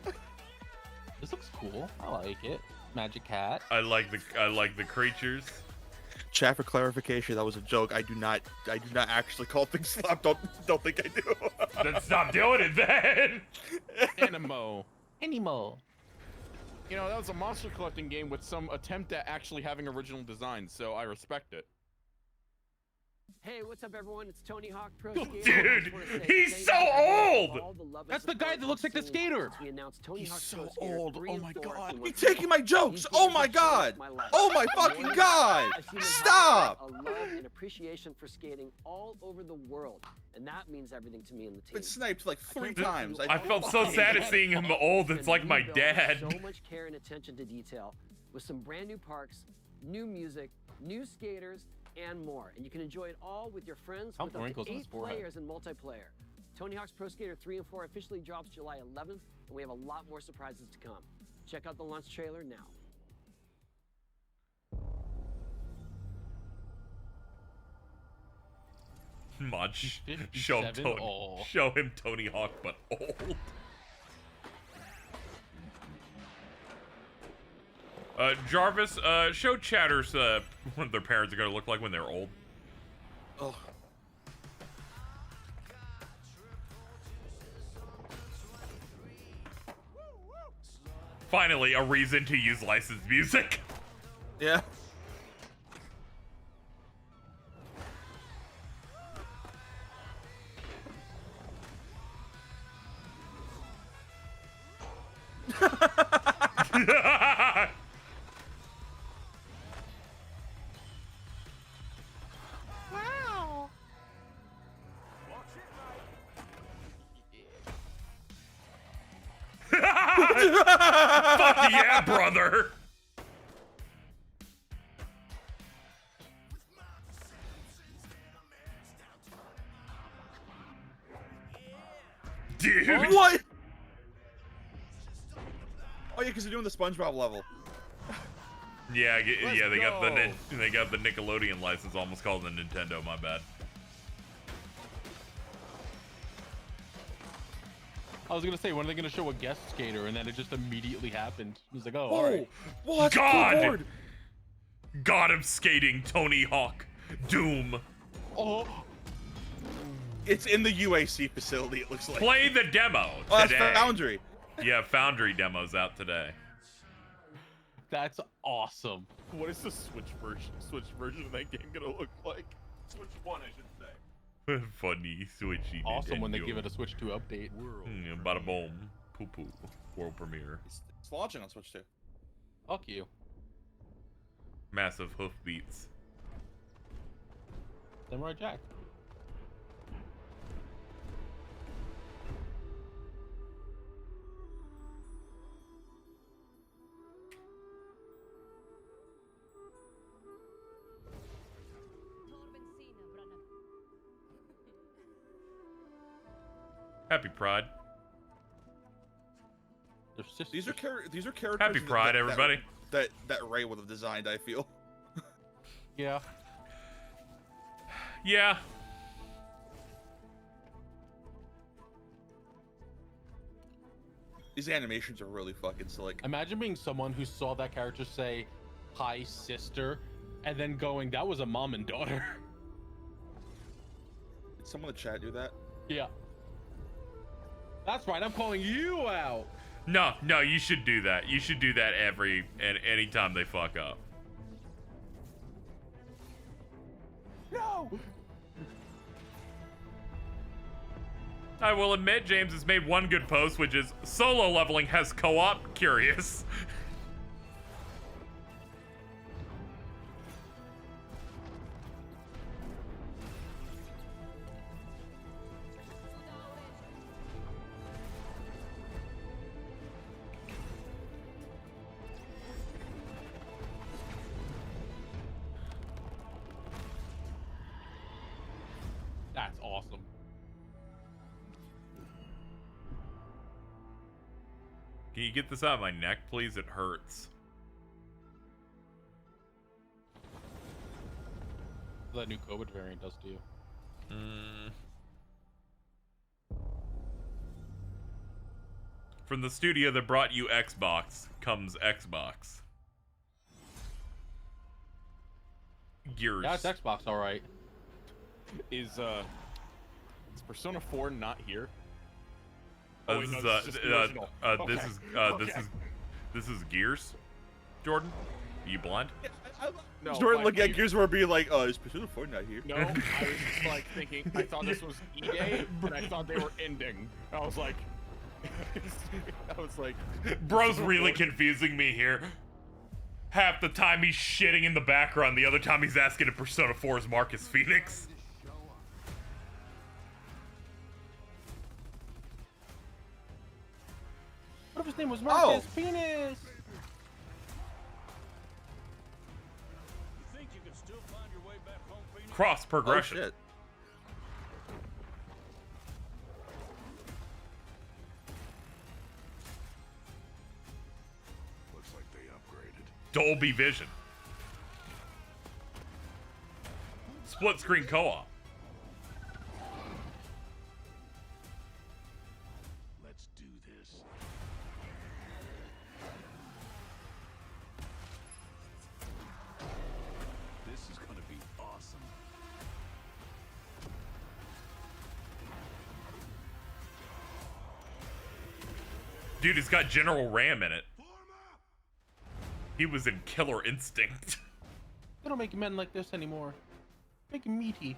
This looks cool. I like it. Magic cat. I like the creatures. Chat, for clarification, that was a joke. I do not actually call things slop. Don't think I do. Then stop doing it then. Animo. You know, that was a monster collecting game with some attempt at actually having original design, so I respect it. Hey, what's up, everyone? It's Tony Hawk Pro Skater. Dude, he's so old! That's the guy that looks like the skater. He's so old. Oh my god. You're taking my jokes. Oh my god. Oh my fucking god. Stop. A love and appreciation for skating all over the world, and that means everything to me and the team. Been sniped like 3 times. I felt so sad at seeing him old. It's like my dad. So much care and attention to detail, with some brand new parks, new music, new skaters, and more. And you can enjoy it all with your friends with up to 8 players in multiplayer. Tony Hawk's Pro Skater 3 and 4 officially drops July 11th, and we have a lot more surprises to come. Check out the launch trailer now. Mod, show him Tony Hawk, but old. Jarvis, show chatters what their parents are gonna look like when they're old. Oh. Finally, a reason to use licensed music. Yeah. Wow. Fuck yeah, brother. Dude. What? Oh yeah, because they're doing the SpongeBob level. Yeah, they got the Nickelodeon license, almost called the Nintendo. My bad. I was gonna say, when are they gonna show a guest skater? And then it just immediately happened. It was like, oh, Whoa. all right. Whoa, that's God! a cool board. God of skating, Tony Hawk, Doom. Oh. It's in the UAC facility, it looks like. Play the demo today. Oh, that's Foundry. Yeah, Foundry demo's out today. That's awesome. What is the Switch version of that game gonna look like? Switch 1, I should say. Funny Switchy. Awesome when they Nintendo. give it a Switch 2 update. Bada boom. Poo poo. World premiere. It's launching on Switch 2. Fuck you. Massive hoofbeats. Samurai Jack. Happy Pride. These are characters. Happy Pride, everybody. That Ray would have designed, I feel. Yeah. Yeah. These animations are really fucking slick. Imagine being someone who saw that character say, "Hi, sister," and then going, "That was a mom and daughter." Did someone in the chat do that? Yeah. That's right. I'm calling you out. No, you should do that. You should do that anytime they fuck up. No. I will admit James has made one good post, which is solo leveling has co-op curious. That's awesome. Can you get this out of my neck, please? It hurts. That new COVID variant does to you. From the studio that brought you Xbox comes Xbox. Gears. Yeah, it's Xbox, all right. Is Persona 4 not here? This is Gears. Jordan, are you blind? No, Jordan looking at Gears of War being like, is Persona 4 not here? No, I was just like thinking, I thought this was E-Day, and I thought they were ending. I was like, Bro's really confusing me here. Half the time he's shitting in the background, the other time he's asking if Persona 4 is Marcus Phoenix. What if his name was Marcus Penis? Cross progression. Oh, shit. Looks like they upgraded. Dolby Vision. Split screen co-op. Let's do this. This is gonna be awesome. Dude, it's got General Ram in it. He was in Killer Instinct. They don't make men like this anymore. Make him meaty.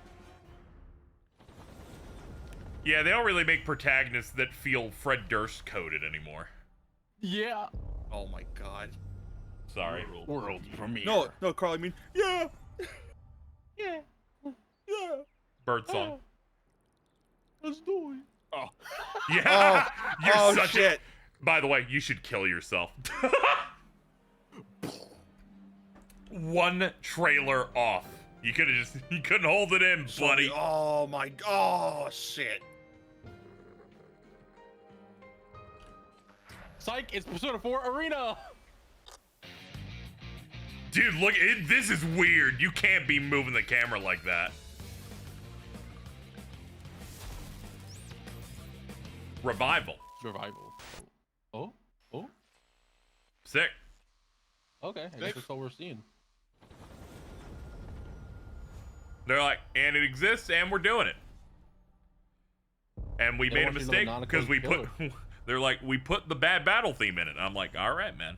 Yeah, they don't really make protagonists that feel Fred Durst coded anymore. Yeah. Oh my god. Sorry. World premiere. No, Carl, I mean, yeah. Yeah. Yeah. Bird song. Let's do it. Oh. Yeah. You're such shit. By the way, you should kill yourself. One trailer off. You couldn't hold it in, buddy. Oh my, oh shit. Psych, it's Persona 4 Arena. Dude, look, this is weird. You can't be moving the camera like that. Revival. Oh? Sick. Okay, I guess that's all we're seeing. They're like, and it exists, and we're doing it. And we made a mistake because we put. They're like, we put the bad battle theme in it. I'm like, all right, man.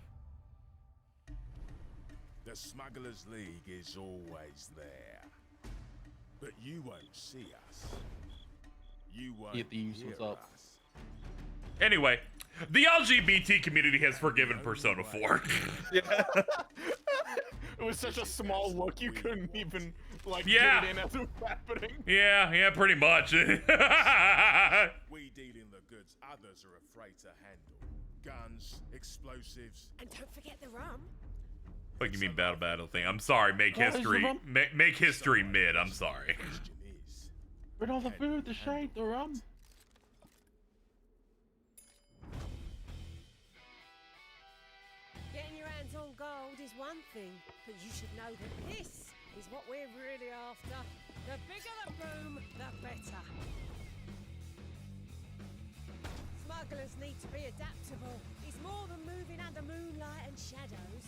The Smugglers League is always there, but you won't see us. You won't hear us. Anyway, the LGBT community has forgiven Persona 4. Yeah. It was such a small look, you couldn't even, like, Yeah. get it in as it was happening. Yeah, pretty much. We deal in the goods others are afraid to handle. Guns, explosives. And don't forget the rum. What you mean battle thing? I'm sorry, make history mid. I'm sorry. Bring all the food, the shade, the rum. Getting your hands on gold is one thing, but you should know that this is what we're really after. The bigger the room, the better. Smugglers need to be adaptable. It's more than moving under moonlight and shadows.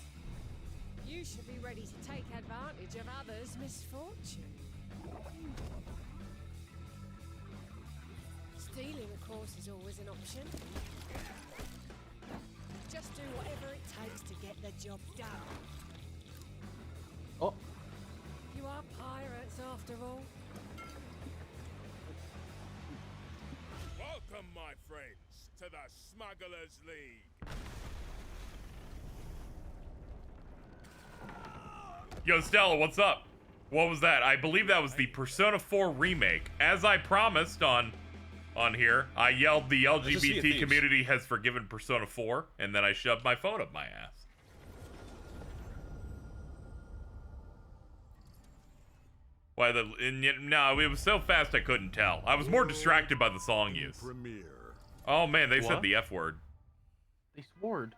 You should be ready to take advantage of others' misfortune. Stealing, of course, is always an option. Just do whatever it takes to get the job done. Oh. You are pirates, after all. Welcome, my friends, to the Smugglers League. Yo, Stella, what's up? What was that? I believe that was the Persona 4 remake. As I promised on here, I yelled the LGBT community has forgiven Persona 4, and then I shoved my phone up my ass. Why no, it was so fast I couldn't tell. I was more distracted by the song use. Oh man, they said the F word. They sword.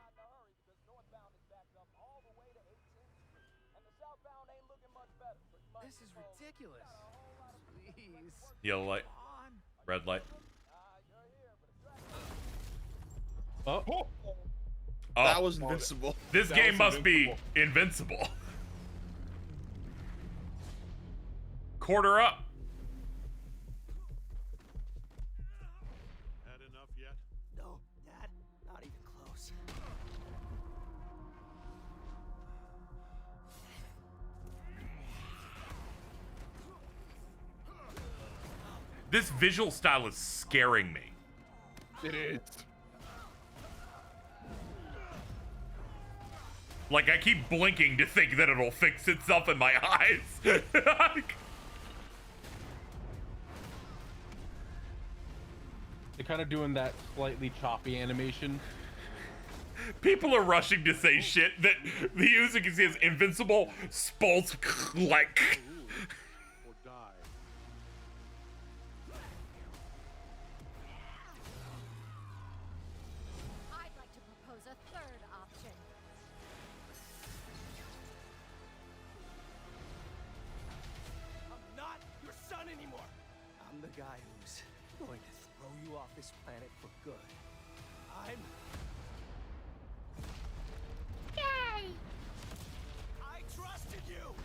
This is ridiculous. Please. Yellow light. Red light. Oh. That was invincible. This That game was must be invincible. Quarter up. Had enough yet? No, Dad, not even close. This visual style is scaring me. It is. Like, I keep blinking to think that it'll fix itself in my eyes. They're kind of doing that slightly choppy animation. People are rushing to say shit that the user can see as invincible spulls like. Or die. I'd like to propose a third option. I'm not your son anymore. I'm the guy who's going to throw you off this planet for good. I'm... Yay! I trusted you!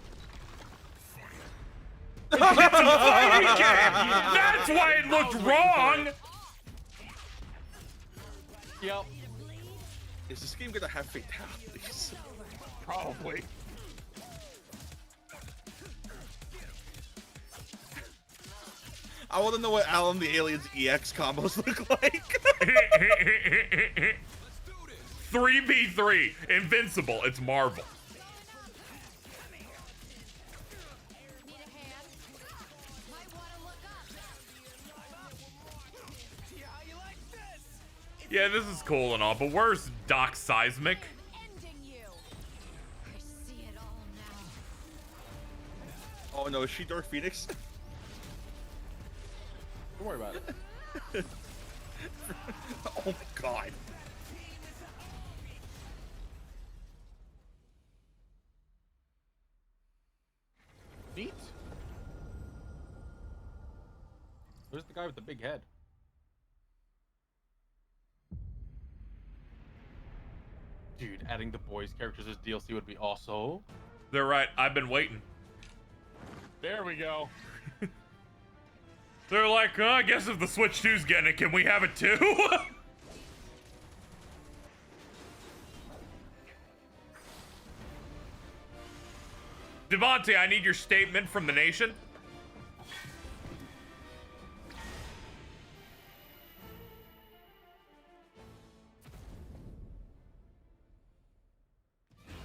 It's a fighting game! That's why it looked wrong! Yep. Is this game gonna have fatalities? Probably. I want to know what Alan the Alien's EX combos look like. 3v3, invincible. It's Marvel. Yeah, this is cool and all, but where's Doc Seismic? Oh no, is she Dark Phoenix? Don't worry about it. Oh my god. Neat. Where's the guy with the big head? Dude, adding the boys' characters as DLC would be awesome. They're right. I've been waiting. There we go. They're like, I guess if the Switch 2's getting it, can we have it too? Devontae, I need your statement from the nation.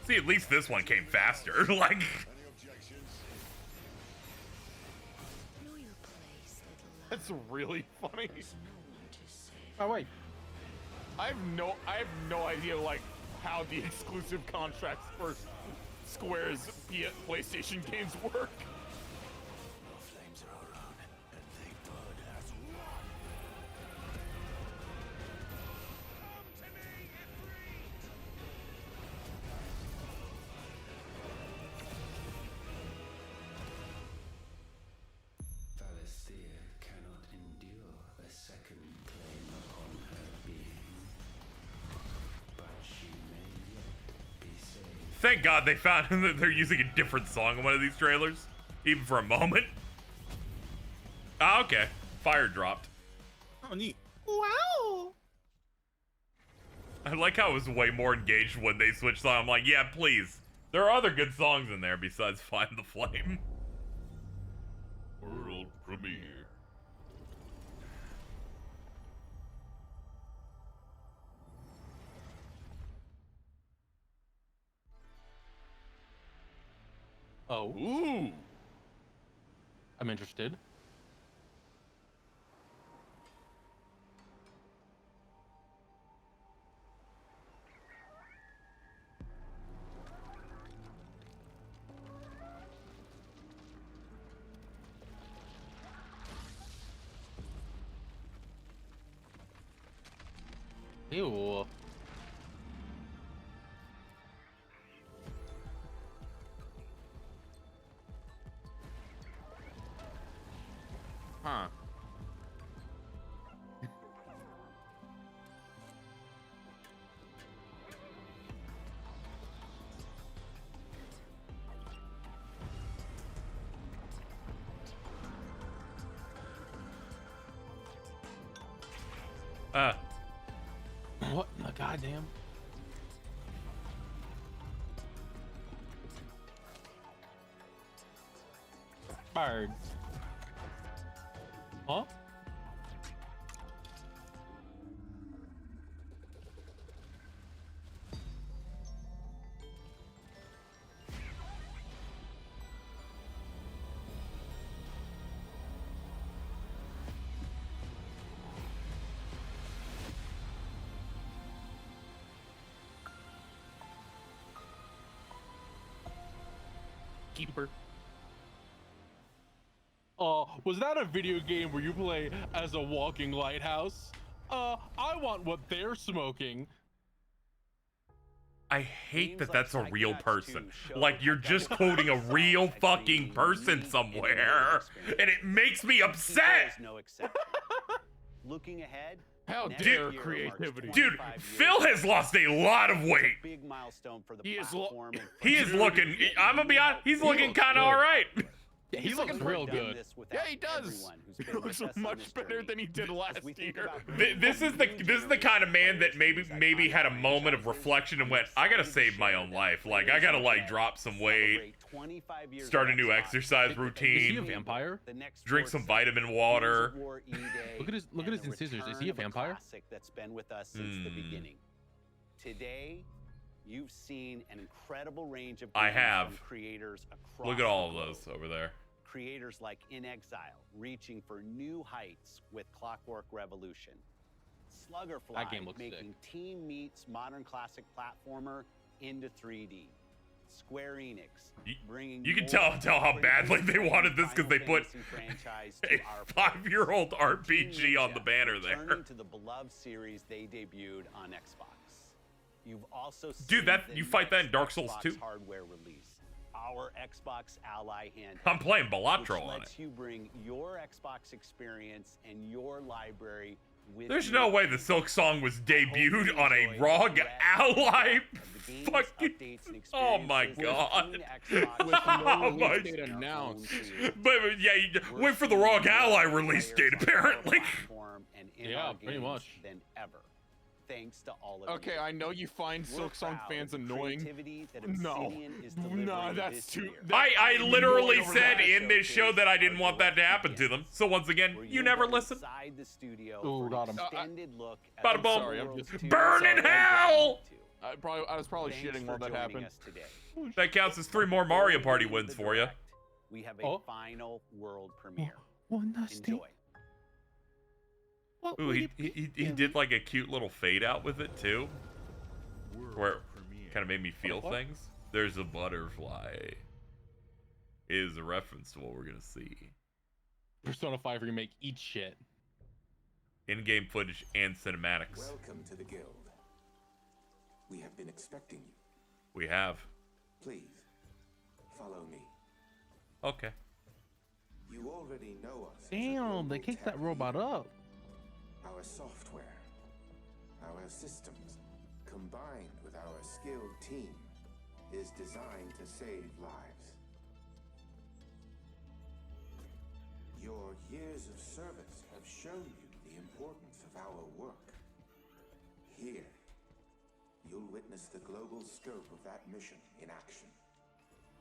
See, at least this one came faster. Like, That's really funny. Oh wait. I have no idea like how the exclusive contracts for Square's PlayStation games work. Valisthea cannot endure a second claim upon her being, but she may yet be saved. thank God they found that they're using a different song in one of these trailers, even for a moment. Ah, okay. Fire dropped. Oh, neat. Wow. I like how I was way more engaged when they switched on. I'm like, yeah, please. There are other good songs in there besides Find the Flame. World premiere. Oh. Ooh. I'm interested. Ew. Huh. What in the goddamn? Birds. Huh? Keeper. Was that a video game where you play as a walking lighthouse? I want what they're smoking. I hate that that's a real person. Like, you're just quoting a real fucking person somewhere, and it makes me upset. Looking ahead. How dare creativity. Dude, Phil has lost a lot of weight. Big milestone for the He is platform. He is looking, I'm gonna be honest, he's looking kind of all right. Yeah, he's looking real good. Yeah, he does. He looks much better than he did last year. This is the kind of man that maybe had a moment of reflection and went, I gotta save my own life. Like, I gotta like drop some weight, start a new exercise routine. Is he a vampire? Drink some vitamin water. Look at his incisors. Is he a vampire? That's been with us since the beginning. Today, you've seen an incredible range of I have. from creators across Look at all of the globe. those over there. Creators like In Exile, reaching for new heights with Clockwork Revolution. Sluggerfly, That game looks making Team Meat's modern classic platformer into 3D. Square Enix, bringing You can tell how badly they wanted this because they put a 5-year-old RPG on the banner there. Returning to the beloved series they debuted on Xbox. You've also Dude, seen you fight that in Dark Souls Xbox 2. hardware release. Our Xbox Ally handheld. I'm playing Balatro which on lets it. you bring your Xbox experience and your library with There's you. no way the Silk Song was debuted on a ROG Ally fucking. Oh my god. Oh my. But yeah, wait for the ROG Ally release date apparently. Yeah, pretty much. Than ever. Thanks to all of you. Okay, I know you find Silk Song fans annoying. No, that's too. I literally said in this show that I didn't want that to happen to them. So once again, you never listen. Oh, got him. Bada boom. Sorry, I'm just Burn in hell! I was probably shitting while that happened. That counts as 3 more Mario Party wins for you. We have a final world premiere. Enjoy. Ooh, he did like a cute little fade out with it too, where it kind of made me feel things. There's a butterfly. Is a reference to what we're gonna see. Persona 5 remake, eat shit. In-game footage and cinematics. Welcome to the guild. We have been expecting you. We have. Please, follow me. Okay. You already know us. Damn, they kicked that robot up. Our software, our systems, combined with our skilled team, is designed to save lives. Your years of service have shown you the importance of our work. Here, you'll witness the global scope of that mission in action.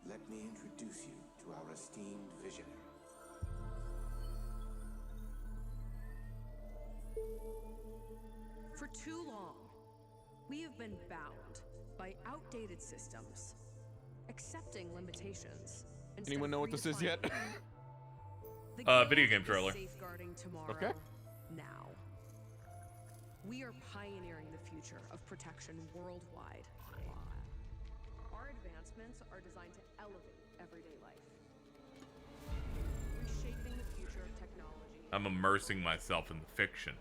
Let me introduce you to our esteemed visionary. For too long, we have been bound by outdated systems, accepting limitations. Anyone know what this is yet? Video game trailer. Safeguarding tomorrow. Okay. Now. We are pioneering the future of protection worldwide. Our advancements are designed to elevate everyday life. Reshaping the future of technology. I'm immersing myself in the fiction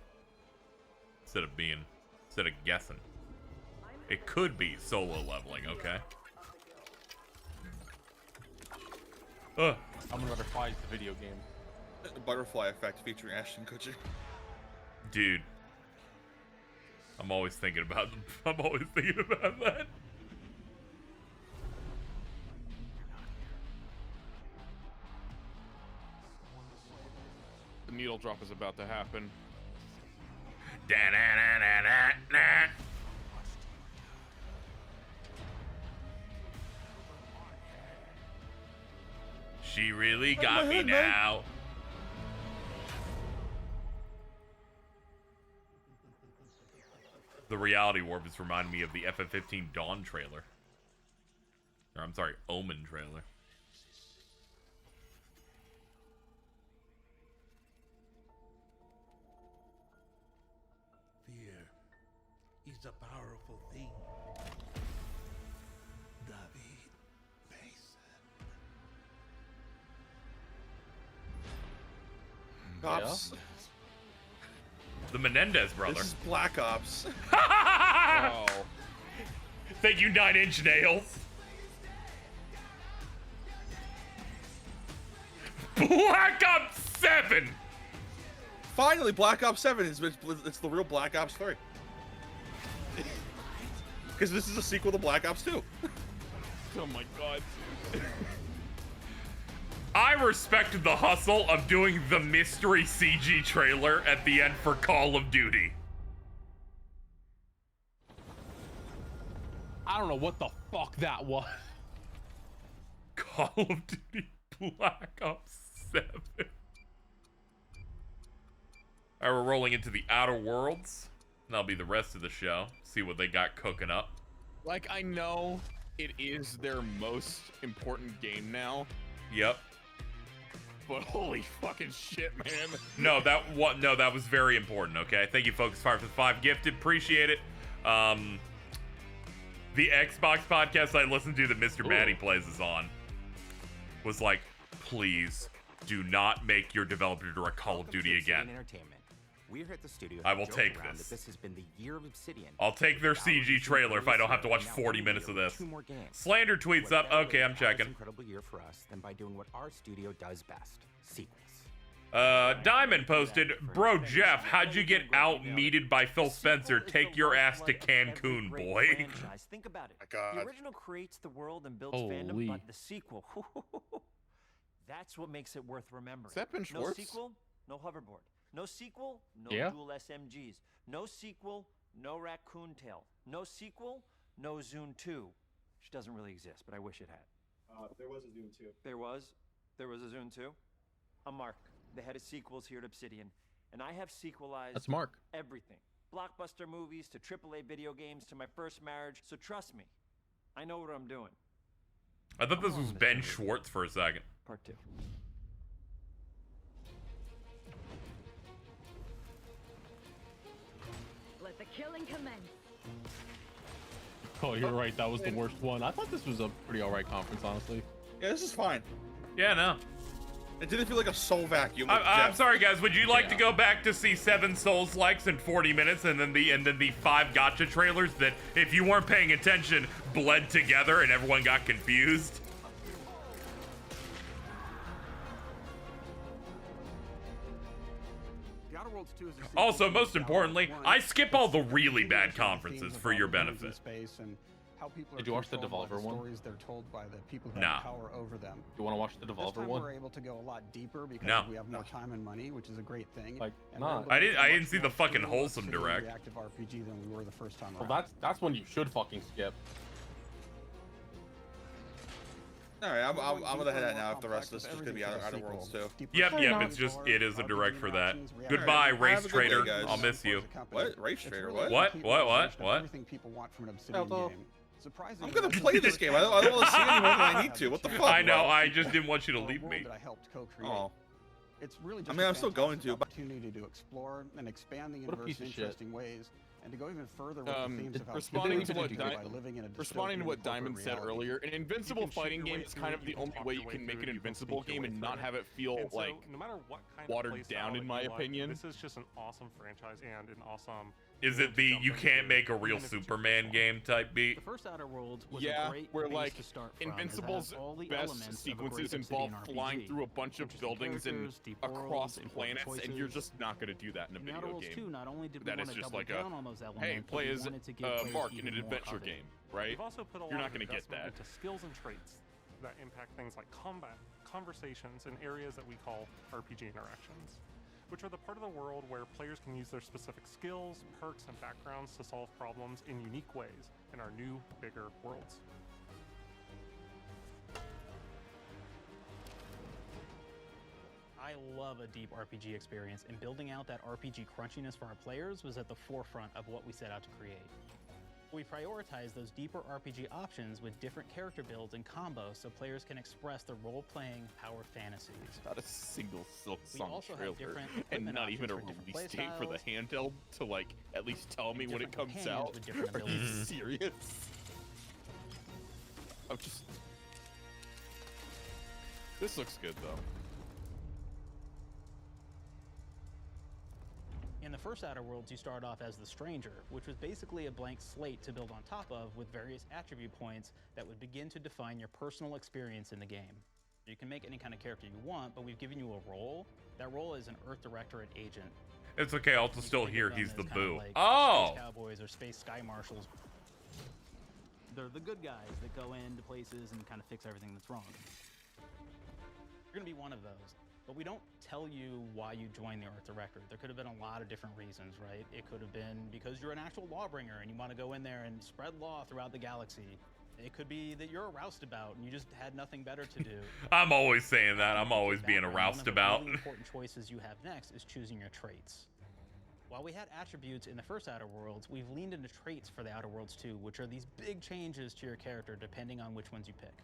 instead of guessing. It could be solo leveling, okay? I'm gonna rather fight the video game. Butterfly Effect featuring Ashton Kutcher. Dude. I'm always thinking about that. The needle drop is about to happen. She really got me now. The reality warp is reminding me of the FF15 Dawn trailer. Or I'm sorry, Omen trailer. Fear is a powerful thing. David Mason. Ops. The Menendez brother. This is Black Ops. Oh. Thank you, 9 Inch Nails. Black Ops 7. Finally, Black Ops 7 is it's the real Black Ops 3. Because this is a sequel to Black Ops 2. Oh my god. I respect the hustle of doing the mystery CG trailer at the end for Call of Duty. I don't know what the fuck that was. Call of Duty Black Ops 7. Alright, we're rolling into the Outer Worlds. That'll be the rest of the show. See what they got cooking up. Like, I know it is their most important game now. Yep. But holy fucking shit, man. No, that was very important, okay? Thank you, folks. 5 for 5 gifted. Appreciate it. The Xbox podcast I listened to that Mr. Maddie plays is on was like, please do not make your developer direct Call of Duty again. We're here at the studio. I will take this. This has been the year of Obsidian. I'll take their CG trailer if I don't have to watch 40 minutes of this. Slander tweets up. Okay, I'm checking. Incredible year for us than by doing what our studio does best: sequels. Diamond posted, bro, Jeff, how'd you get out-meated by Phil Spencer? Take your ass to Cancun, boy. Think about it. God. The original creates the world and builds fandom, but the sequel, that's what makes it worth remembering. Is that Ben No Schwartz? sequel, no hoverboard. No sequel, no Yeah. dual SMGs. No sequel, no raccoon tail. No sequel, no Zune 2. Which doesn't really exist, but I wish it had. There was a Zune 2. There was a Zune 2? I'm Mark, the head of sequels here at Obsidian, and I have sequelized That's Mark. everything. Blockbuster movies to AAA video games to my first marriage, so trust me, I know what I'm doing. I thought this was Ben Schwartz for a second. Part 2. Let the killing commence. Oh, you're right. That was the worst one. I thought this was a pretty alright conference, honestly. Yeah, this is fine. Yeah, no. It didn't feel like a soul vacuum. I'm sorry, guys. Would you like to go back to see 7 Souls likes in 40 minutes, and then the 5 gotcha trailers that, if you weren't paying attention, bled together and everyone got confused? Also, most importantly, I skip all the really bad conferences for your benefit. Did you watch the Devolver one? Stories they're told by the people who No. have power over them. You want to watch the This Devolver time one? we're able to go a lot deeper because No. we have more time and money, which is a great thing. Like, And not. we're able to I make didn't much see the more fucking fluid, wholesome city direct. reactive RPG than we were the first time Well, around. that's when you should fucking skip. Alright, I'm gonna head out now if the rest of this is just gonna be Outer Worlds too. Yep, it is a direct for that. Goodbye, Have Race a good day, Trader. guys. I'll miss you. What? Race Trader? What? What? Everything people want from an Obsidian game. Surprisingly, I'm gonna play this game. I don't want to see any more than I need to. What the fuck? I know, bro? I just didn't want you to leave me. that I helped co-create. Oh. It's really just I mean, a I'm still going to, but opportunity to explore and expand the What a universe piece in of shit. interesting ways, and to go even further with the themes of how Responding to people what do by living in a responding to dystopian what corporate Diamond said reality. earlier, an invincible fighting game is kind of the only way you can make an invincible game and not have it feel And so, like no matter what kind watered of play down, style in that my you like, opinion. this is just an awesome franchise and an awesome Is it the you can't make a real Superman game type beat? The first Outer Worlds was Yeah, a great where base like to start from, Invincible's as it had all the best elements of a sequences great involve Obsidian flying RPG. through a bunch of Interesting buildings and characters, deep across worlds, important planets, and you're choices. just not gonna do that in a In video Outer Worlds game. 2, not only did we That want is to just double like a down on those elements, hey, but play we as wanted to give players Mark in even an more adventure of it. game, right? We've also put a lot You're not of gonna get investment that. into skills and traits that impact things like combat, conversations, and areas that we call RPG interactions, which are the part of the world where players can use their specific skills, perks, and backgrounds to solve problems in unique ways in our new, bigger worlds. I love a deep RPG experience, and building out that RPG crunchiness for our players was at the forefront of what we set out to create. We prioritize those deeper RPG options with different character builds and combos so players can express their role-playing power fantasies. Not a single Silk We Song also have trailer, different and equipment not even a options for different release date for the playstyles. handheld to like at least tell me when it different comes companions out. with different Are you abilities. serious? I'm just. This looks good though. In the first Outer Worlds, you start off as the Stranger, which was basically a blank slate to build on top of with various attribute points that would begin to define your personal experience in the game. You can make any kind of character you want, but we've given you a role. That role is an Earth Directorate agent. It's okay, I'll You still can think hear of them he's as the kinda boo. like Oh! Space Cowboys or Space Sky Marshals. They're the good guys that go into places and kind of fix everything that's wrong. You're gonna be one of those. But we don't tell you why you joined the Earth Directorate. There could have been a lot of different reasons, right? It could have been because you're an actual lawbringer and you want to go in there and spread law throughout the galaxy. It could be that you're a roustabout and you just had nothing better to do. I'm always saying that. I'm always being a One of the roustabout. really important choices you have next is choosing your traits. While we had attributes in the first Outer Worlds, we've leaned into traits for the Outer Worlds too, which are these big changes to your character depending on which ones you pick.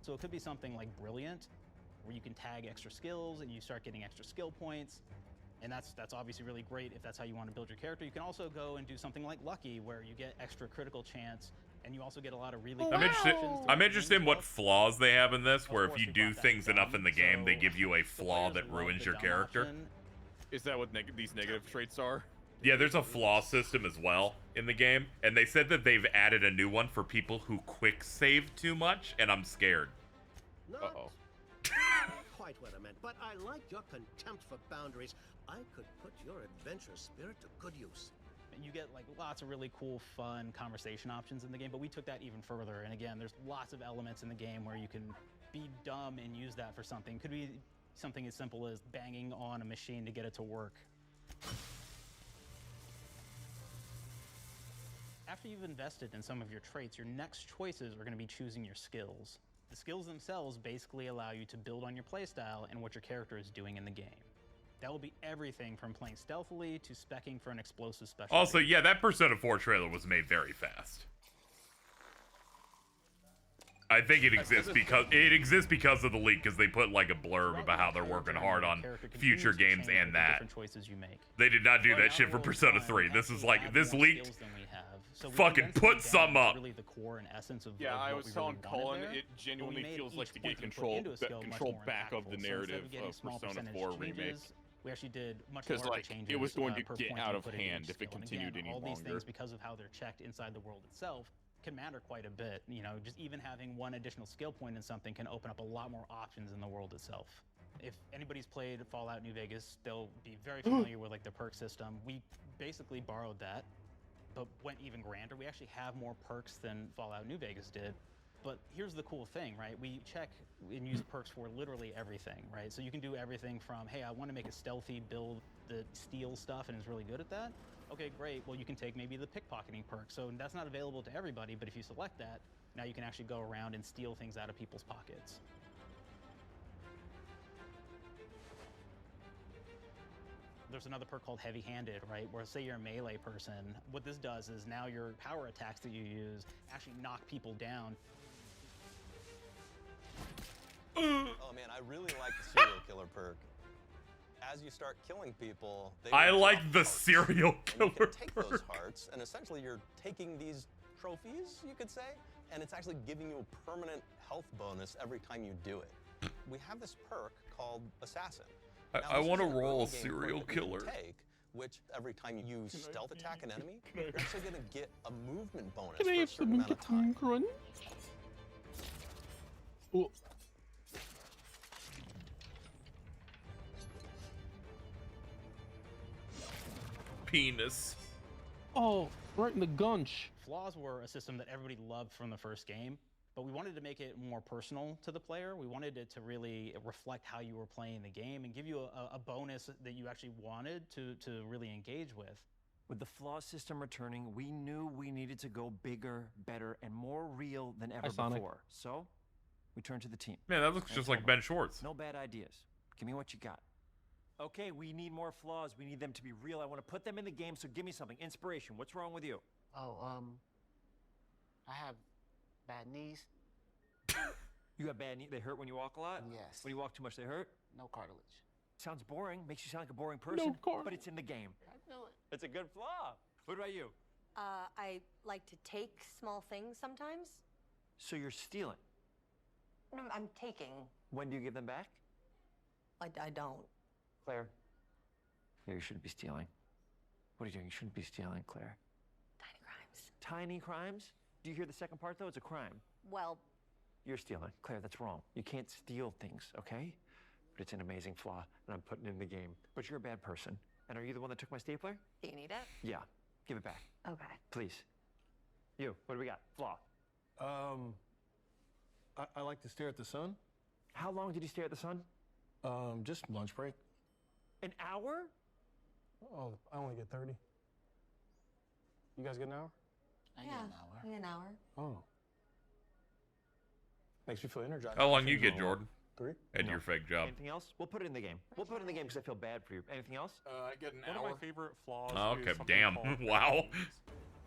So it could be something like Brilliant, where you can tag extra skills and you start getting extra skill points. And that's obviously really great if that's how you want to build your character. You can also go and do something like Lucky, where you get extra critical chance, and you also get a lot of really I'm good interested. options to I'm make interested in things what up. flaws they have in this. Where if you we do brought that things enough in the game, they so give you a the flaw players that love ruins the your dumb character. option. Is that what these negative traits are? Yeah, there's a flaw system as well in the game, and they said that they've added a new one for people who quick save too much, and I'm scared. Not quite what I meant, but I like your contempt for boundaries. I could put your adventure spirit to good use. You get like lots of really cool, fun conversation options in the game, but we took that even further. And again, there's lots of elements in the game where you can be dumb and use that for something. It could be something as simple as banging on a machine to get it to work. After you've invested in some of your traits, your next choices are going to be choosing your skills. The skills themselves basically allow you to build on your playstyle and what your character is doing in the game. That will be everything from playing stealthily to speccing for an explosive special. Also, yeah, that Persona 4 trailer was made very fast. I think it exists because of the leak, because they put like a blurb about how they're working hard on future games and that. Different choices you make. They did not do that shit for Persona 3. This is like, this leaked. Fucking put some up. Really the core and essence of Yeah, of I what was we telling really wanted Colin, there, it but we genuinely made feels like each to point get that we put into a skill much control more back of the impactful. So instead narrative getting of small Persona percentage 4 remake. changes, we actually did much Because larger like changes. it was going to per get point out we of put into hand each if it skill. And continued again, any all these longer. things, because of how they're checked inside the world itself, can matter quite a bit. You know, just even having one additional skill point in something can open up a lot more options in the world itself. If anybody's played Fallout New Vegas, they'll be very familiar with like the perk system. We basically borrowed that, but went even grander. We actually have more perks than Fallout New Vegas did. But here's the cool thing, right? We check and use perks for literally everything, right? So you can do everything from, hey, I want to make a stealthy build that steals stuff and is really good at that. Okay, great. Well, you can take maybe the pickpocketing perk. So that's not available to everybody, but if you select that, now you can actually go around and steal things out of people's pockets. There's another perk called heavy-handed, right? Where say you're a melee person, what this does is now your power attacks that you use actually knock people down. Oh man, I really like the serial killer perk. As you start killing people, they I will like drop the hearts. serial And you killer can take those perk. hearts, and essentially you're taking these trophies, you could say, and it's actually giving you a permanent health bonus every time you do it. We have this perk called Assassin. Now, I this want to is an roll a early game serial perk that you killer. can take, which every time you use stealth attack an enemy, Can I- you're actually going to get a movement bonus Can I for a have certain some amount of time. crunch? Oh. Penis. Oh, right in the gunch. Flaws were a system that everybody loved from the first game, but we wanted to make it more personal to the player. We wanted it to really reflect how you were playing the game and give you a bonus that you actually wanted to really engage with. With the flaw system returning, we knew we needed to go bigger, better, and more real than ever Sonic. before. So, we turned to the team. Man, that looks And just told like them, Ben Schwartz. No bad ideas. Give me what you got. Okay, we need more flaws. We need them to be real. I want to put them in the game, so give me something. Inspiration. What's wrong with you? Oh, I have bad knees. You got bad knees? They hurt when you walk a lot? Yes. When you walk too much, they hurt? No cartilage. Sounds boring. Makes you sound like a boring person. cartilage. But it's in the game. I know it. It's a good flaw. What about you? I like to take small things sometimes. So you're stealing. No, I'm taking. When do you give them back? I don't. Claire. Claire, you shouldn't be stealing. What are you doing? You shouldn't be stealing, Claire. Tiny crimes. Tiny crimes? Do you hear the second part, though? It's a crime. Well, You're stealing. Claire, that's wrong. You can't steal things, okay? But it's an amazing flaw, and I'm putting it in the game. But you're a bad person. And are you the one that took my stapler? do you need it? Yeah. Give it back. Okay. Please. You, what do we got? Flaw. I like to stare at the sun. How long did you stare at the sun? Just lunch break. An hour? Oh, I only get 30. You guys get an hour? I yeah, get an hour. I get an hour. Oh. Makes me feel energized. How long you get, Jordan? 3. And your fake job. Anything else? We'll put it in the game. We'll put it in the game because I feel bad for you. Anything else? I get an One hour. of my favorite flaws Oh, is okay, something damn. called Wow. moves.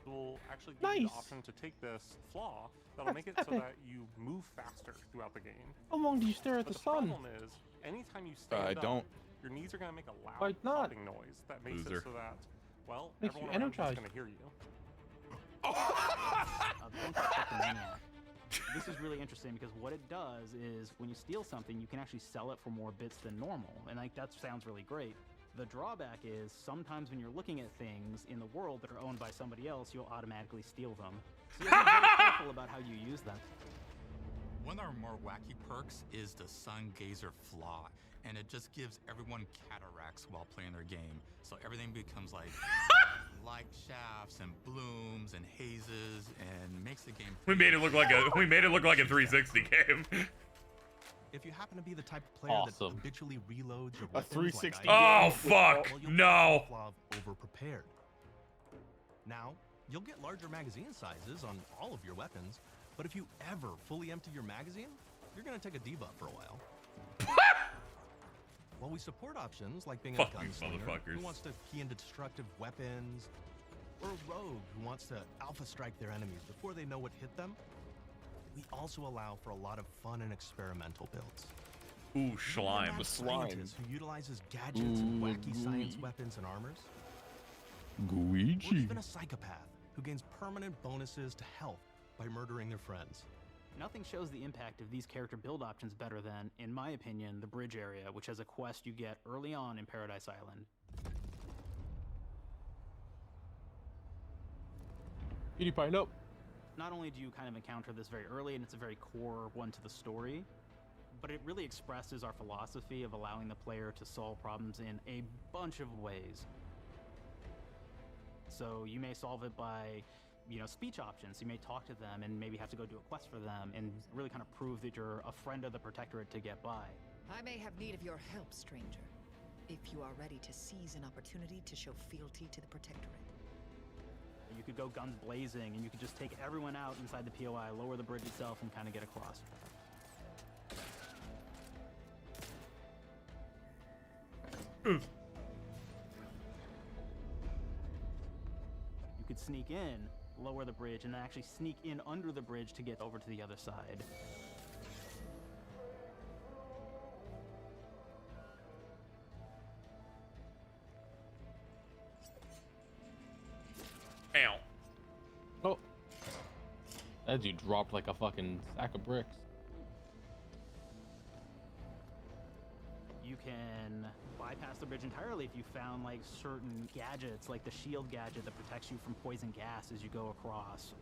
We'll actually give you the option to take this flaw that'll make it so that you move faster throughout the game. How long do you stare at But the the sun? problem is, anytime you stand I up, don't. your knees are going to make a loud Why not? popping noise that makes Loser. it so that, well, Makes you everyone around you is energized. going to hear you. Don't touch the maniac. This is really interesting because what it does is when you steal something, you can actually sell it for more bits than normal. And like that sounds really great. The drawback is sometimes when you're looking at things in the world that are owned by somebody else, you'll automatically steal them. So you have to be very careful about how you use them. One of our more wacky perks is the Sun Gazer Flaw, and it just gives everyone cataracts while playing their game. So everything becomes like light shafts and blooms and hazes, and makes the game. We made it look like a 360 game. If you happen to be the type of player that Awesome. habitually reloads your A weapons 360 like I Oh do, fuck! well, you'll No. get the flaw of over-prepared. Now, you'll get larger magazine sizes on all of your weapons, but if you ever fully empty your magazine, you're gonna take a debuff for a while. While we support options like being a Fucking gunslinger motherfuckers. who wants to key into destructive weapons, or a rogue who wants to alpha strike their enemies before they know what hit them, we also allow for a lot of fun and experimental builds. Ooh, slime. A scientist who utilizes gadgets and wacky science weapons and armors. Or even a psychopath who gains permanent bonuses to health by murdering their friends. Nothing shows the impact of these character build options better than, in my opinion, the bridge area, which has a quest you get early on in Paradise Island. PewDiePie, nope. Not only do you kind of encounter this very early, and it's a very core one to the story, but it really expresses our philosophy of allowing the player to solve problems in a bunch of ways. So you may solve it by, speech options. You may talk to them and maybe have to go do a quest for them and really kind of prove that you're a friend of the Protectorate to get by. I may have need of your help, stranger, if you are ready to seize an opportunity to show fealty to the Protectorate. You could go guns blazing and you could just take everyone out inside the POI, lower the bridge itself, and kind of get across. You could sneak in, lower the bridge, and then actually sneak in under the bridge to get over to the other side. Ow. Oh. That dude dropped like a fucking sack of bricks. You can bypass the bridge entirely if you found like certain gadgets, like the shield gadget that protects you from poison gas as you go across,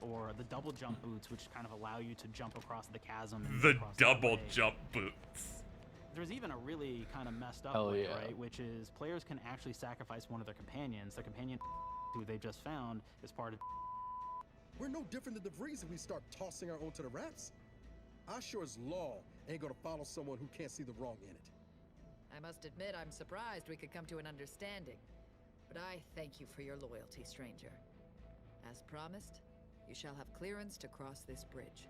or the double jump boots, which kind of allow you to jump across the chasm. And The across that double way. jump boots. There's even a really kind of messed up Hell way, yeah. right? Which is players can actually sacrifice one of their companions. The companion who they just found is part of. We're no different than the Breeze if we start tossing our own to the rats. I sure as law ain't gonna follow someone who can't see the wrong in it. I must admit, I'm surprised we could come to an understanding. But I thank you for your loyalty, stranger. As promised, you shall have clearance to cross this bridge.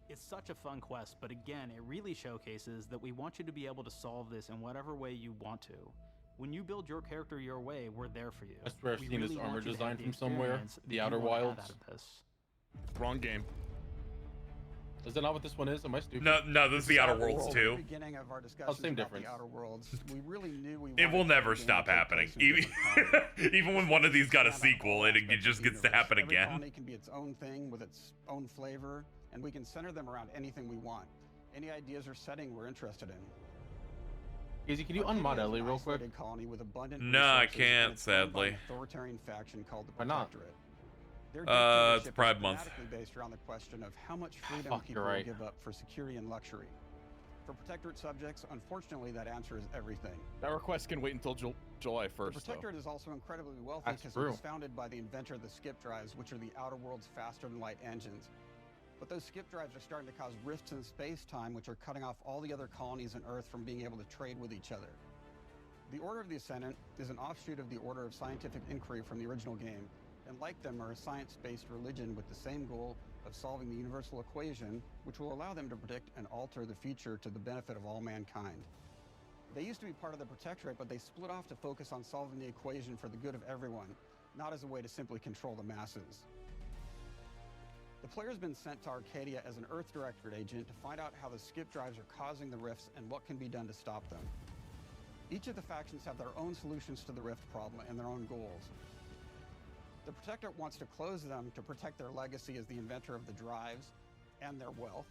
It's such a fun quest, but again, it really showcases that we want you to be able to solve this in whatever way you want to. When you build your character your way, we're there for you. I swear I've We seen this really armor want you to design have the from somewhere. experience The that Outer you wanna have Wilds. out of this. Wrong game. Is that not what this one is? Am I stupid? No, this is the Outer Worlds At 2. the beginning of our discussion same about difference. the Outer Worlds, we really knew we It will wanted never the game stop to take happening. place in different Even when one of these got a sequel, it just gets to happen Every again. colony can be its own thing with its own flavor, and we can center them around anything we want. Any ideas or setting we're interested in. Easy, can you Arcadia unmod is Ellie an real quick? isolated colony with abundant No, I resources, and can't, it's run by an sadly. authoritarian faction called the Why not? Protectorate. Their It's dictatorship Pride is Month. thematically based around the question of how much freedom fuck, people you're right. will give up for security and luxury. For Protectorate subjects, unfortunately, that answer is everything. That request can wait until July 1st, The though. Protectorate is also incredibly wealthy That's because it true. was founded by the inventor of the skip drives, which are the Outer World's faster-than-light engines. But those skip drives are starting to cause rifts in space-time, which are cutting off all the other colonies on Earth from being able to trade with each other. The Order of the Ascendant is an offshoot of the Order of Scientific Inquiry from the original game, and like them are a science-based religion with the same goal of solving the universal equation, which will allow them to predict and alter the future to the benefit of all mankind. They used to be part of the Protectorate, but they split off to focus on solving the equation for the good of everyone, not as a way to simply control the masses. The player's been sent to Arcadia as an Earth Directorate agent to find out how the skip drives are causing the rifts and what can be done to stop them. Each of the factions have their own solutions to the rift problem and their own goals. The Protectorate wants to close them to protect their legacy as the inventor of the drives and their wealth.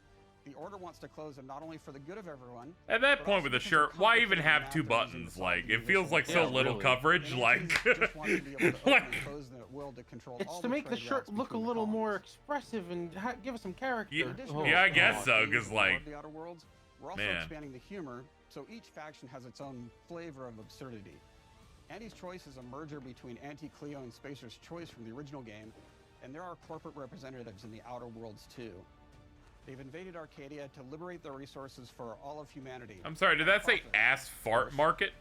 The Order wants to close them not only for the good of everyone. At that but point also with the because of shirt, why even complicated have math two that goes into buttons? solving Like, the it feels like so universal little equation. coverage, Many like... teams just want to be able to open like- and close them at will to control It's all to the make the trade shirt routes look a between the little colonies. more expressive and give us some character. Yeah, Oh, yeah, I guess God. so, because, More like... of the Outer Worlds, we're also man. expanding the humor, so each faction has its own flavor of absurdity. Andy's Choice is a merger between Anti-Cleo and Spacer's Choice from the original game, and there are corporate representatives in the Outer Worlds too. They've invaded Arcadia to liberate their resources for all of humanity. I'm sorry, did that say ass fart market?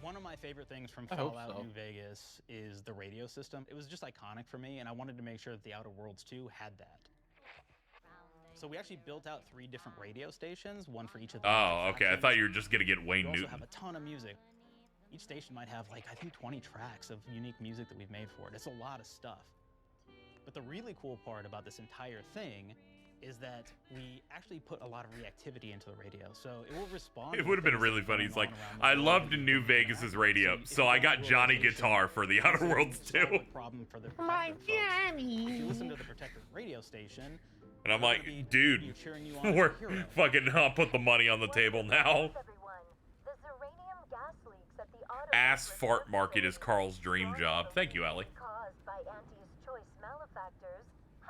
One of my favorite things from I hope Fallout so. New Vegas is the radio system. It was just iconic for me, and I wanted to make sure that the Outer Worlds 2 had that. So we actually built out 3 different radio stations, one for each of the Oh, okay, I factions. thought you were just gonna get Wayne We also Newton. have a ton of music. Each station might have, like, I think 20 tracks of unique music that we've made for it. It's a lot of stuff. But the really cool part about this entire thing is that we actually put a lot of reactivity into the radio, so it will respond. It to would have been things really that are funny. He's going like, on around the I world loved and New Vegas's radio, so I got Johnny Guitar for the Outer Worlds too. solve a problem for the My Protectorate folks. Johnny. If you listen to the Protectorate radio station, And I'm they're like, gonna be dude, cheering you on as a we're hero. fucking, I'll put the money on the table now. Ass fart market is Carl's dream job. Thank you, Ellie.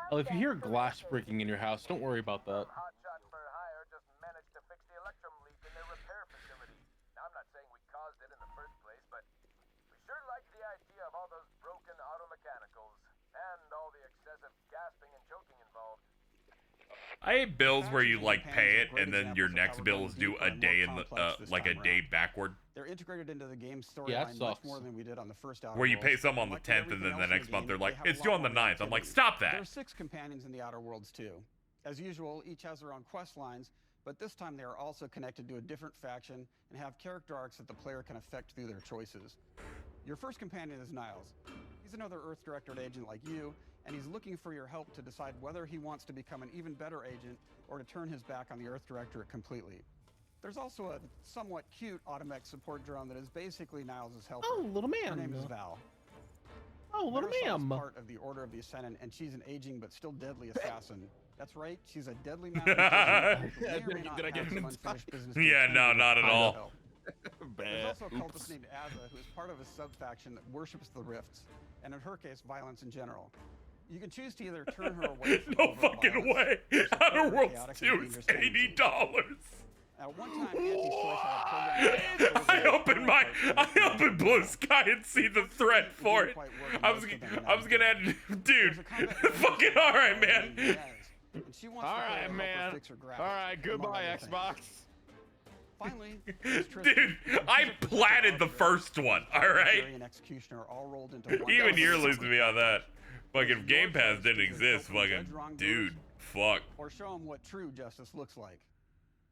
Well, if you hear glass breaking in your house, don't worry about that. I hate bills where you like pay it and then your next bill is due a day in the like a day backward. They're integrated into the game Yeah, it storyline much sucks. more than we did on the first Outer Where you Worlds. pay some on the Like 10th and everything then the else in next month game, they're like, they have a it's lot due on the more 9th. I'm like, activity. stop There that. are 6 companions in the Outer Worlds too. As usual, each has their own quest lines, but this time they are also connected to a different faction and have character arcs that the player can affect through their choices. Your first companion is Niles. He's another Earth Directorate agent like you, and he's looking for your help to decide whether he wants to become an even better agent or to turn his back on the Earth Directorate completely. There's also a somewhat cute automech support drone that is basically Niles' helper. Oh, little Her man. name is Val. Oh, little Marisol is ma'am. part of the Order of the Ascendant, and she's an aging but still deadly assassin. That's right, she's a deadly mountain. Did I get him in time? Yeah, no, not at all. There's also a cultist named Azza, who is part of a sub-faction that worships the rifts, and in her case, violence in general. You can choose to either turn her away from No fucking way. Outer Worlds 2 is $80. At one time, Auntie's Choice had a program. I opened Blue Sky and see the threat for it. I was gonna add, dude. Fucking all right, man. All right, man. All right, goodbye, Xbox. Finally, dude, I platted the first one. All right. Even you're losing me on that. Fucking Game Pass didn't exist. Fucking dude, fuck. Or show them what true justice looks like.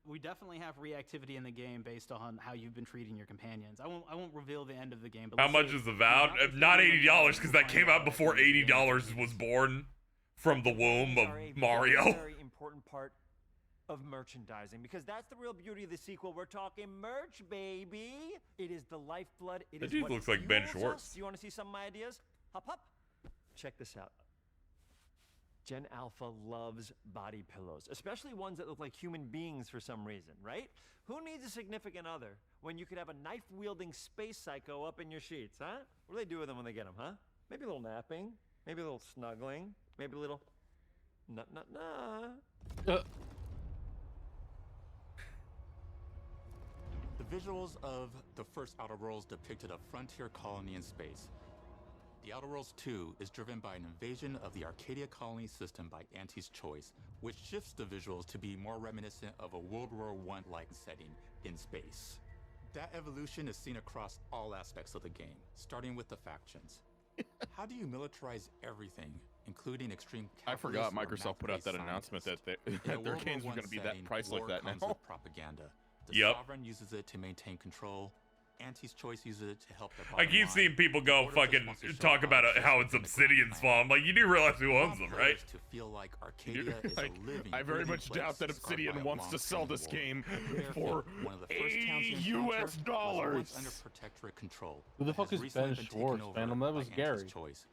We definitely have reactivity in the game based on how you've been treating your companions. I won't reveal the end of the game. But How much is the vow? Not $80, because that came out before $80 was born from the womb of Mario. Very important part of merchandising, because that's the real beauty of the sequel. We're talking merch, baby. It is the lifeblood. It That is dude what looks like Ben fuels Schwartz. us. You want to see some of my ideas? Hop, hop. Check this out. Gen Alpha loves body pillows, especially ones that look like human beings for some reason, right? Who needs a significant other when you could have a knife-wielding space psycho up in your sheets, huh? What do they do with them when they get them, huh? Maybe a little napping, maybe a little snuggling, maybe a little nut. The visuals of the first Outer Worlds depicted a frontier colony in space. The Outer Worlds 2 is driven by an invasion of the Arcadia colony system by Auntie's Choice, which shifts the visuals to be more reminiscent of a World War I-like setting in space. That evolution is seen across all aspects of the game, starting with the factions. How do you militarize everything, including extreme I forgot capitalism or Microsoft put out that math-based announced that In a their World games War were going to be I that setting, priced like war that comes now. with propaganda. The Yep. Sovereign uses it to maintain control. Auntie's Choice uses it to help their I bottom keep line. seeing people go fucking talk about how it's Obsidian's fault. I'm like, you do realize who owns them, right? To feel like Arcadia is Like, a living, I very breathing much doubt place that scarred by Obsidian a wants to long sell this war. game Fairfield, for one of the first towns in $80 Frontier, was once under protectorate control. Who the and fuck has is recently Ben been taken Schwartz, over man? That by was Auntie's Gary. Choice.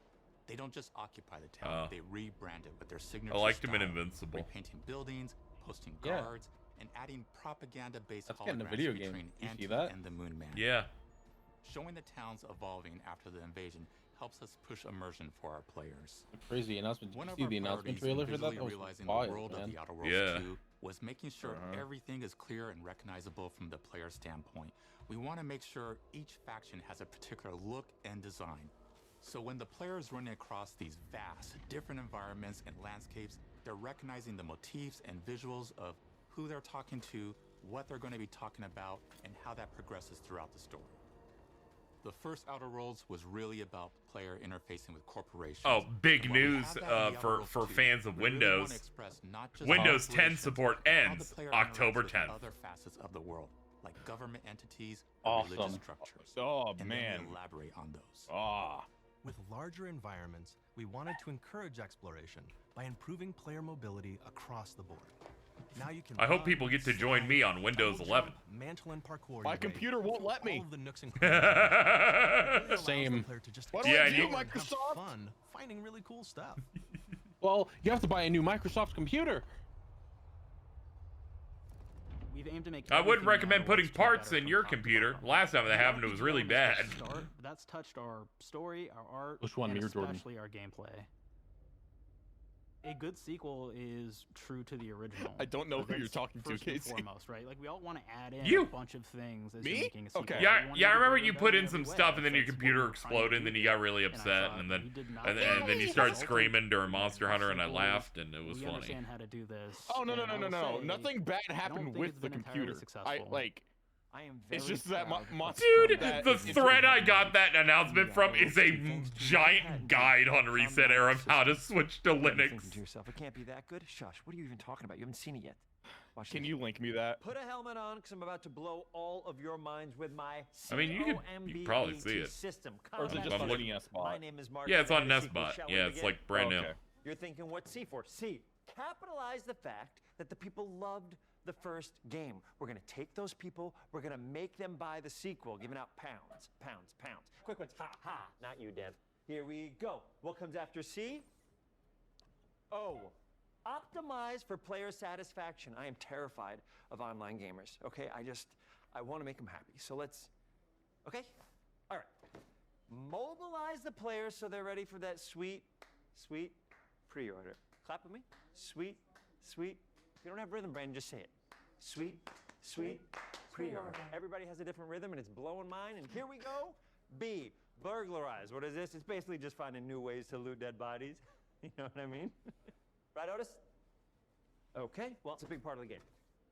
They don't just occupy the town, they rebrand it with their signature I liked him in style, Invincible. repainting buildings, posting Yeah. guards, and adding propaganda-based That's getting a holograms video game. featuring You see Auntie that? and the Moon Man. Yeah. Showing the towns evolving after the invasion helps us push immersion for our players. Crazy announcement. Did One you of see our the announcement priorities in trailer for that? visually That was realizing wild, the world man. of the Outer Worlds Yeah. 2 was making sure everything is clear and recognizable from the player standpoint. We want to make sure each faction has a particular look and design. So when the player is running across these vast, different environments and landscapes, they're recognizing the motifs and visuals of who they're talking to, what they're going to be talking about, and how that progresses throughout the story. The first Outer Worlds was really about player interfacing with corporations. Oh, big And while we news have that in the Outer for Worlds 2, fans of we really wanna Windows. express not just Windows 10 corporations, support but how the ends player October interacts with 10th. Other facets of the world, like government entities or religious Awesome. structures. Oh, and man. Then we elaborate on those. Ah. With larger environments, we wanted to encourage exploration by improving player mobility across the board. Now you can I hope run, people get to join me on Windows double 11. jump, mantle and parkour My your way computer won't through let me. all of the nooks and crannies. It really allows the Same. player to just What do I Yeah, do, you- explore and have Microsoft? fun finding really cool stuff. Well, you have to buy a new Microsoft computer. We've aimed to make I wouldn't everything in recommend Outer putting Worlds 2 parts better in from your top to computer. bottom. Last time that We don't happened, it need was to really go into bad. the start, but that's touched our story, our art, Which one, and me or Jordan? especially our gameplay. A good sequel is true to the original. I don't know Like, who you're that's talking to, first and Casey. foremost, right? Like we all want to add in You. a bunch of things as Me? you're making a sequel. Okay. We Yeah, want yeah. I it to remember be you better put in in every some way. stuff, and then your That's what computer we're trying to exploded, and then do you got here. really And I upset, thought and we then did not and fail. then you We started resulted screaming during in Monster Hunter, and I sequels. laughed, and it was We funny. understand how to do this. Oh, no, no, and no, I no, will no. say, Nothing bad I don't happened think with it's the been entirely computer. successful. I am very It's just that proud of monster. Dude, that the is thread I interesting. got that announcement from is a giant guide on Reset Era of how to switch to You're thinking Linux. to yourself, it can't be that good. Shush, what are you even talking about? You haven't seen it yet. Watch Can this. you link me that? Put a helmet on, because I'm about to blow all of your minds with my I mean, you could probably see it. system. Or is it just I'm on looking- NES-Bot? My name is Mark. Yeah, it's on and the sequel, NESBot. shall we Yeah, it's begin? like brand new. Okay. You're thinking, what's C for? C. Capitalize the fact that the people loved the first game. We're going to take those people, we're going to make them buy the sequel, giving out pounds, pounds, pounds. Quick ones. Ha, ha. Not you, Dev. Here we go. What comes after C? O. optimized for player satisfaction. I am terrified of online gamers, okay? I want to make them happy. So let's, okay? All right. Mobilize the players so they're ready for that sweet, sweet pre-order. Clap with me. Sweet, sweet. If you don't have rhythm, Brandon, just say it. Sweet, sweet pre-order. Everybody has a different rhythm, and it's blowing mine. And here we go. B, burglarize. What is this? It's basically just finding new ways to loot dead bodies. You know what I mean? Right, Otis? Okay, well, it's a big part of the game.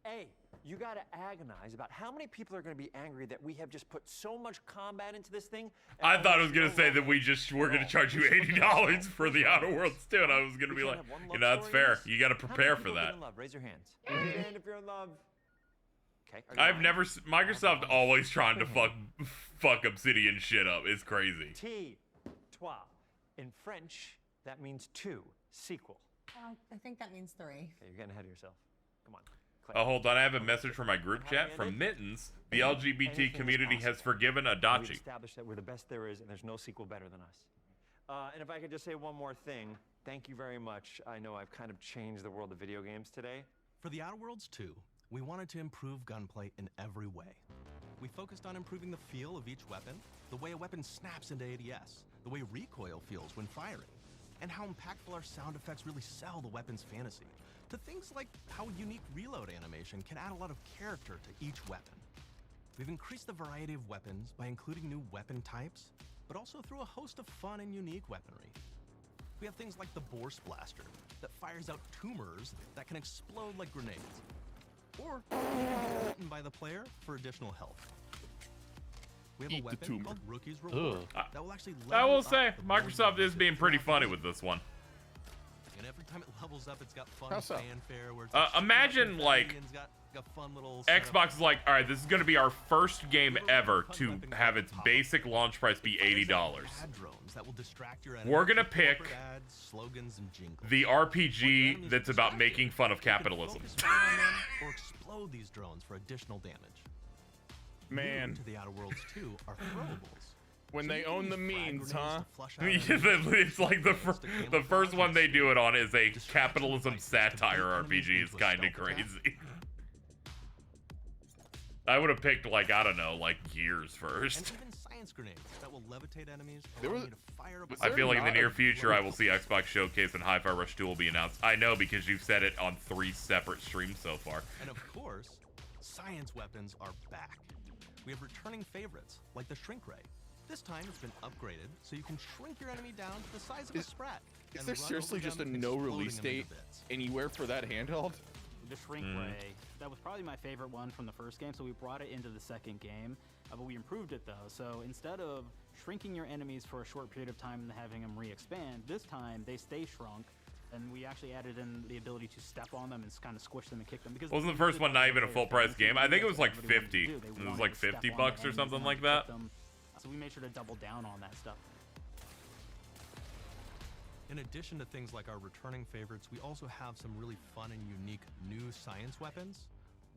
A, you gotta agonize about how many people are gonna be angry that we have just put so much combat into this thing. I thought I was gonna say that we're gonna charge you $80 for the Outer Worlds too, and I was gonna be like, you know, that's fair. You gotta prepare for that. Raise your hands. Raise your hand if you're in love. Okay. I've never Microsoft always trying to fuck Obsidian shit up. It's crazy. T, trois. In French, that means two. Sequel. I think that means 3. Okay, you're getting ahead of yourself. Come on. Oh, hold on. I have a message from my group chat from Mittens. The LGBT community has forgiven We've Adachi. established that we're the best there is, and there's no sequel better than us. And if I could just say one more thing, thank you very much. I know I've kind of changed the world of video games today. For the Outer Worlds 2, we wanted to improve gunplay in every way. We focused on improving the feel of each weapon, the way a weapon snaps into ADS, the way recoil feels when firing, and how impactful our sound effects really sell the weapon's fantasy, to things like how unique reload animation can add a lot of character to each weapon. We've increased the variety of weapons by including new weapon types, but also through a host of fun and unique weaponry. We have things like the Bourse Blaster that fires out tumors that can explode like grenades, or eaten by the player for additional health. We have a weapon called Rookie's Reward that will actually I will level say, up the Microsoft is being pretty funny with this one. And every time it levels up, it's got fun How so? fanfare. Where Imagine, like, got fun little Xbox is like, all right, this is going to be our first game ever to have its basic launch price be $80. that will distract your We're going to with pick corporate ads, slogans, and jingles. the RPG that's about making fun of capitalism. Or explode these drones for additional damage. Man. New to the Outer Worlds 2 are throwables. When they own the means, huh? It's like the first one they do it on is a capitalism satire RPG. It's kind of crazy. I would have picked, like, I don't know, like Gears first. And even science grenades that will levitate enemies. I feel like in the near future I will see Xbox Showcase and Hi-Fi Rush 2 will be announced. I know, because you've said it on 3 separate streams so far. And of course, science weapons are back. We have returning favorites, like the Shrink Ray. This time it's been upgraded, so you can shrink your enemy down to the size of a sprat. Is and there run seriously over just a them, no exploding release them into date bits. anywhere for that handheld? The Shrink Ray, that was probably my favorite one from the first game, so we brought it into the second game, but we improved it though. So instead of shrinking your enemies for a short period of time and having them re-expand, this time they stay shrunk, and we actually added in the ability to step on them and kind of squish them and kick them. Because Wasn't the first one not even a full price game? I think it was like 50. It was like 50 bucks or something like that. So we made sure to double down on that stuff. In addition to things like our returning favorites, we also have some really fun and unique new science weapons.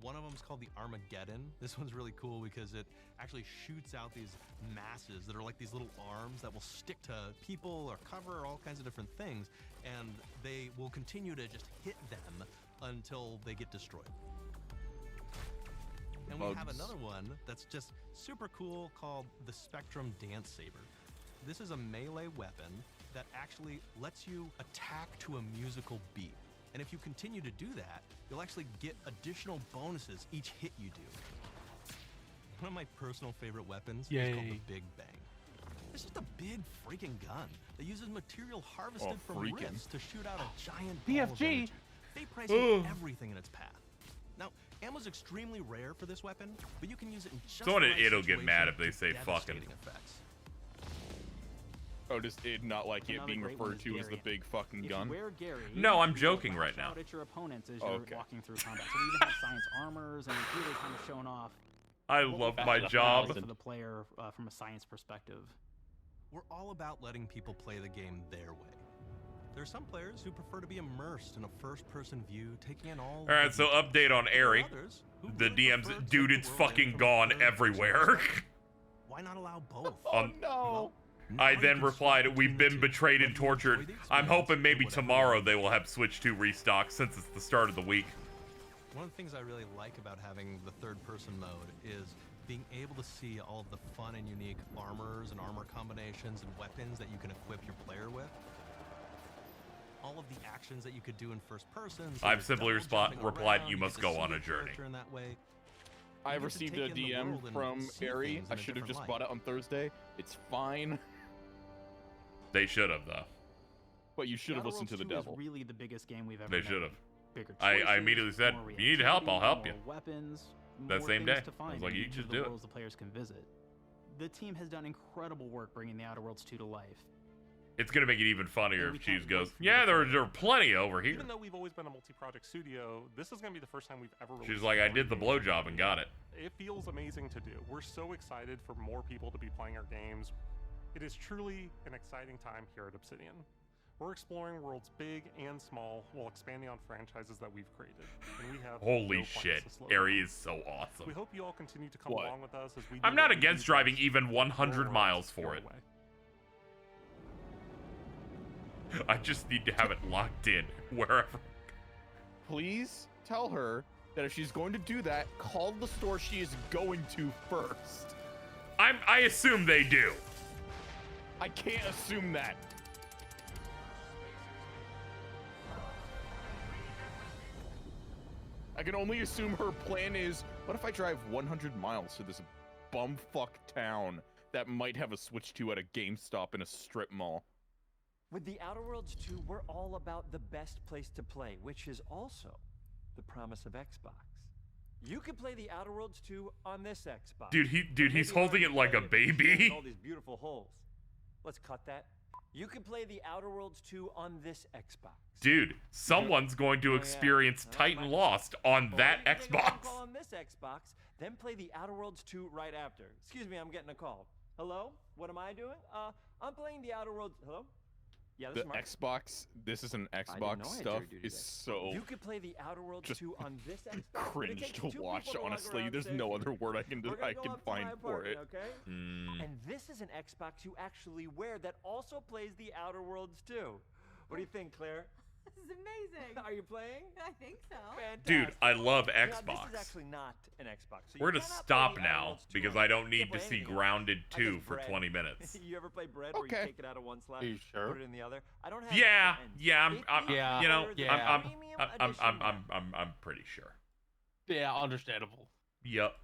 One of them is called the Armageddon. This one's really cool because it actually shoots out these masses that are like these little arms that will stick to people or cover or all kinds of different things, and they will continue to just hit them until they get destroyed. And we have another one that's just super cool called the Spectrum Dance Saber. This is a melee weapon that actually lets you attack to a musical beat. And if you continue to do that, you'll actually get additional bonuses each hit you do. One of my personal favorite weapons is called the Big Bang. It's just a big freaking gun that uses material harvested from rifts to shoot out a giant ball of energy, vaporizing everything in its path. Now, ammo's extremely rare for this weapon, but you can use it in just Someone the right it'll get mad if they situation say for fucking. devastating effects. Oh, just it not like it being referred to as the big fucking gun? No, I'm joking right now. Shout at your opponents as you're walking through combat. So we even have science armors and really kind of showing off. I love my job. For the player from a science perspective. We're all about letting people play the game their way. There are some players who prefer to be immersed in a first-person view, taking in all. All right, so update on Airy. The DM's dude, it's fucking gone everywhere. Why not allow both? Oh no! Well, I then replied, "We've been betrayed and tortured. I'm hoping maybe tomorrow they will have Switch 2 restock since it's the start of the week." One of the things I really like about having the third-person mode is being able to see all of the fun and unique armors and armor combinations and weapons that you can equip your player with. All of the actions that you could do in first person. So I've simply replied, around, "You must go on a journey." In that way. I've received a DM from Ari. I should have just bought it on Thursday. It's fine. They should have, though. But you should have listened to the devil. Really the biggest game we've ever They made. should have. Bigger I choices, immediately said, more "You need help, I'll help reactivity, you." more weapons, That more same things day. to I find was like, in "You each just of the do it." worlds the players can visit. The team has done incredible work bringing the Outer Worlds 2 to life. It's gonna make it even funnier we if Cheese can't goes, wait for "Yeah, there are plenty over here." Even though we've always been a multi-project studio, this is going to be the first time we've ever released. She's like, "I did the blowjob and got it." It feels amazing to do. We're so excited for more people to be playing our games. It is truly an exciting time here at Obsidian. We're exploring worlds big and small while expanding on franchises that we've created. And we have Holy no shit, plans to slow Ari down. is so awesome. We hope you all continue to come along with us as we do I'm not what we against do driving best. even More 100 worlds miles for your it. way. I just need to have it locked in wherever. Please tell her that if she's going to do that, call the store she is going to first. I assume they do. I can't assume that. I can only assume her plan is, what if I drive 100 miles to this bumfuck town that might have a Switch 2 at a GameStop in a strip mall? With the Outer Worlds 2, we're all about the best place to play, which is also the promise of Xbox. You can play the Outer Worlds 2 on this Xbox. Dude, he's holding it like a baby. All these beautiful holes. Let's cut that. You can play the Outer Worlds 2 on this Xbox. Dude, someone's going to experience Titan Lost on that Xbox. On this Xbox, then play the Outer Worlds 2 right after. Excuse me, I'm getting a call. Hello? What am I doing? I'm playing the Outer Worlds. Hello? Yeah, this The is Mark. Xbox, this is an know I Xbox had stuff jury duty is today. so You could play the Outer Worlds just 2 on this Xbox. but it cringe takes to 2 people watch, to walk honestly. around There's safely. no other word I can We're gonna go can up to my find for it. apartment, okay? And this is an Xbox you actually wear that also plays the Outer Worlds 2. What do you think, Claire? This is amazing. Are you playing? I think so. Dude, I love Now, Xbox. this is actually not an Xbox. So We're you to cannot stop play the Outer now Worlds 2 because on I it. don't You need can't to play see anything else. Grounded I 2 guess for bread. 20 minutes. You ever play bread where you take it out of one slab, you sure? put it in the other? I don't have Yeah, friends. yeah, If you Yeah, you know, order the yeah. premium edition, I'm pretty sure. Yeah, understandable. Yep.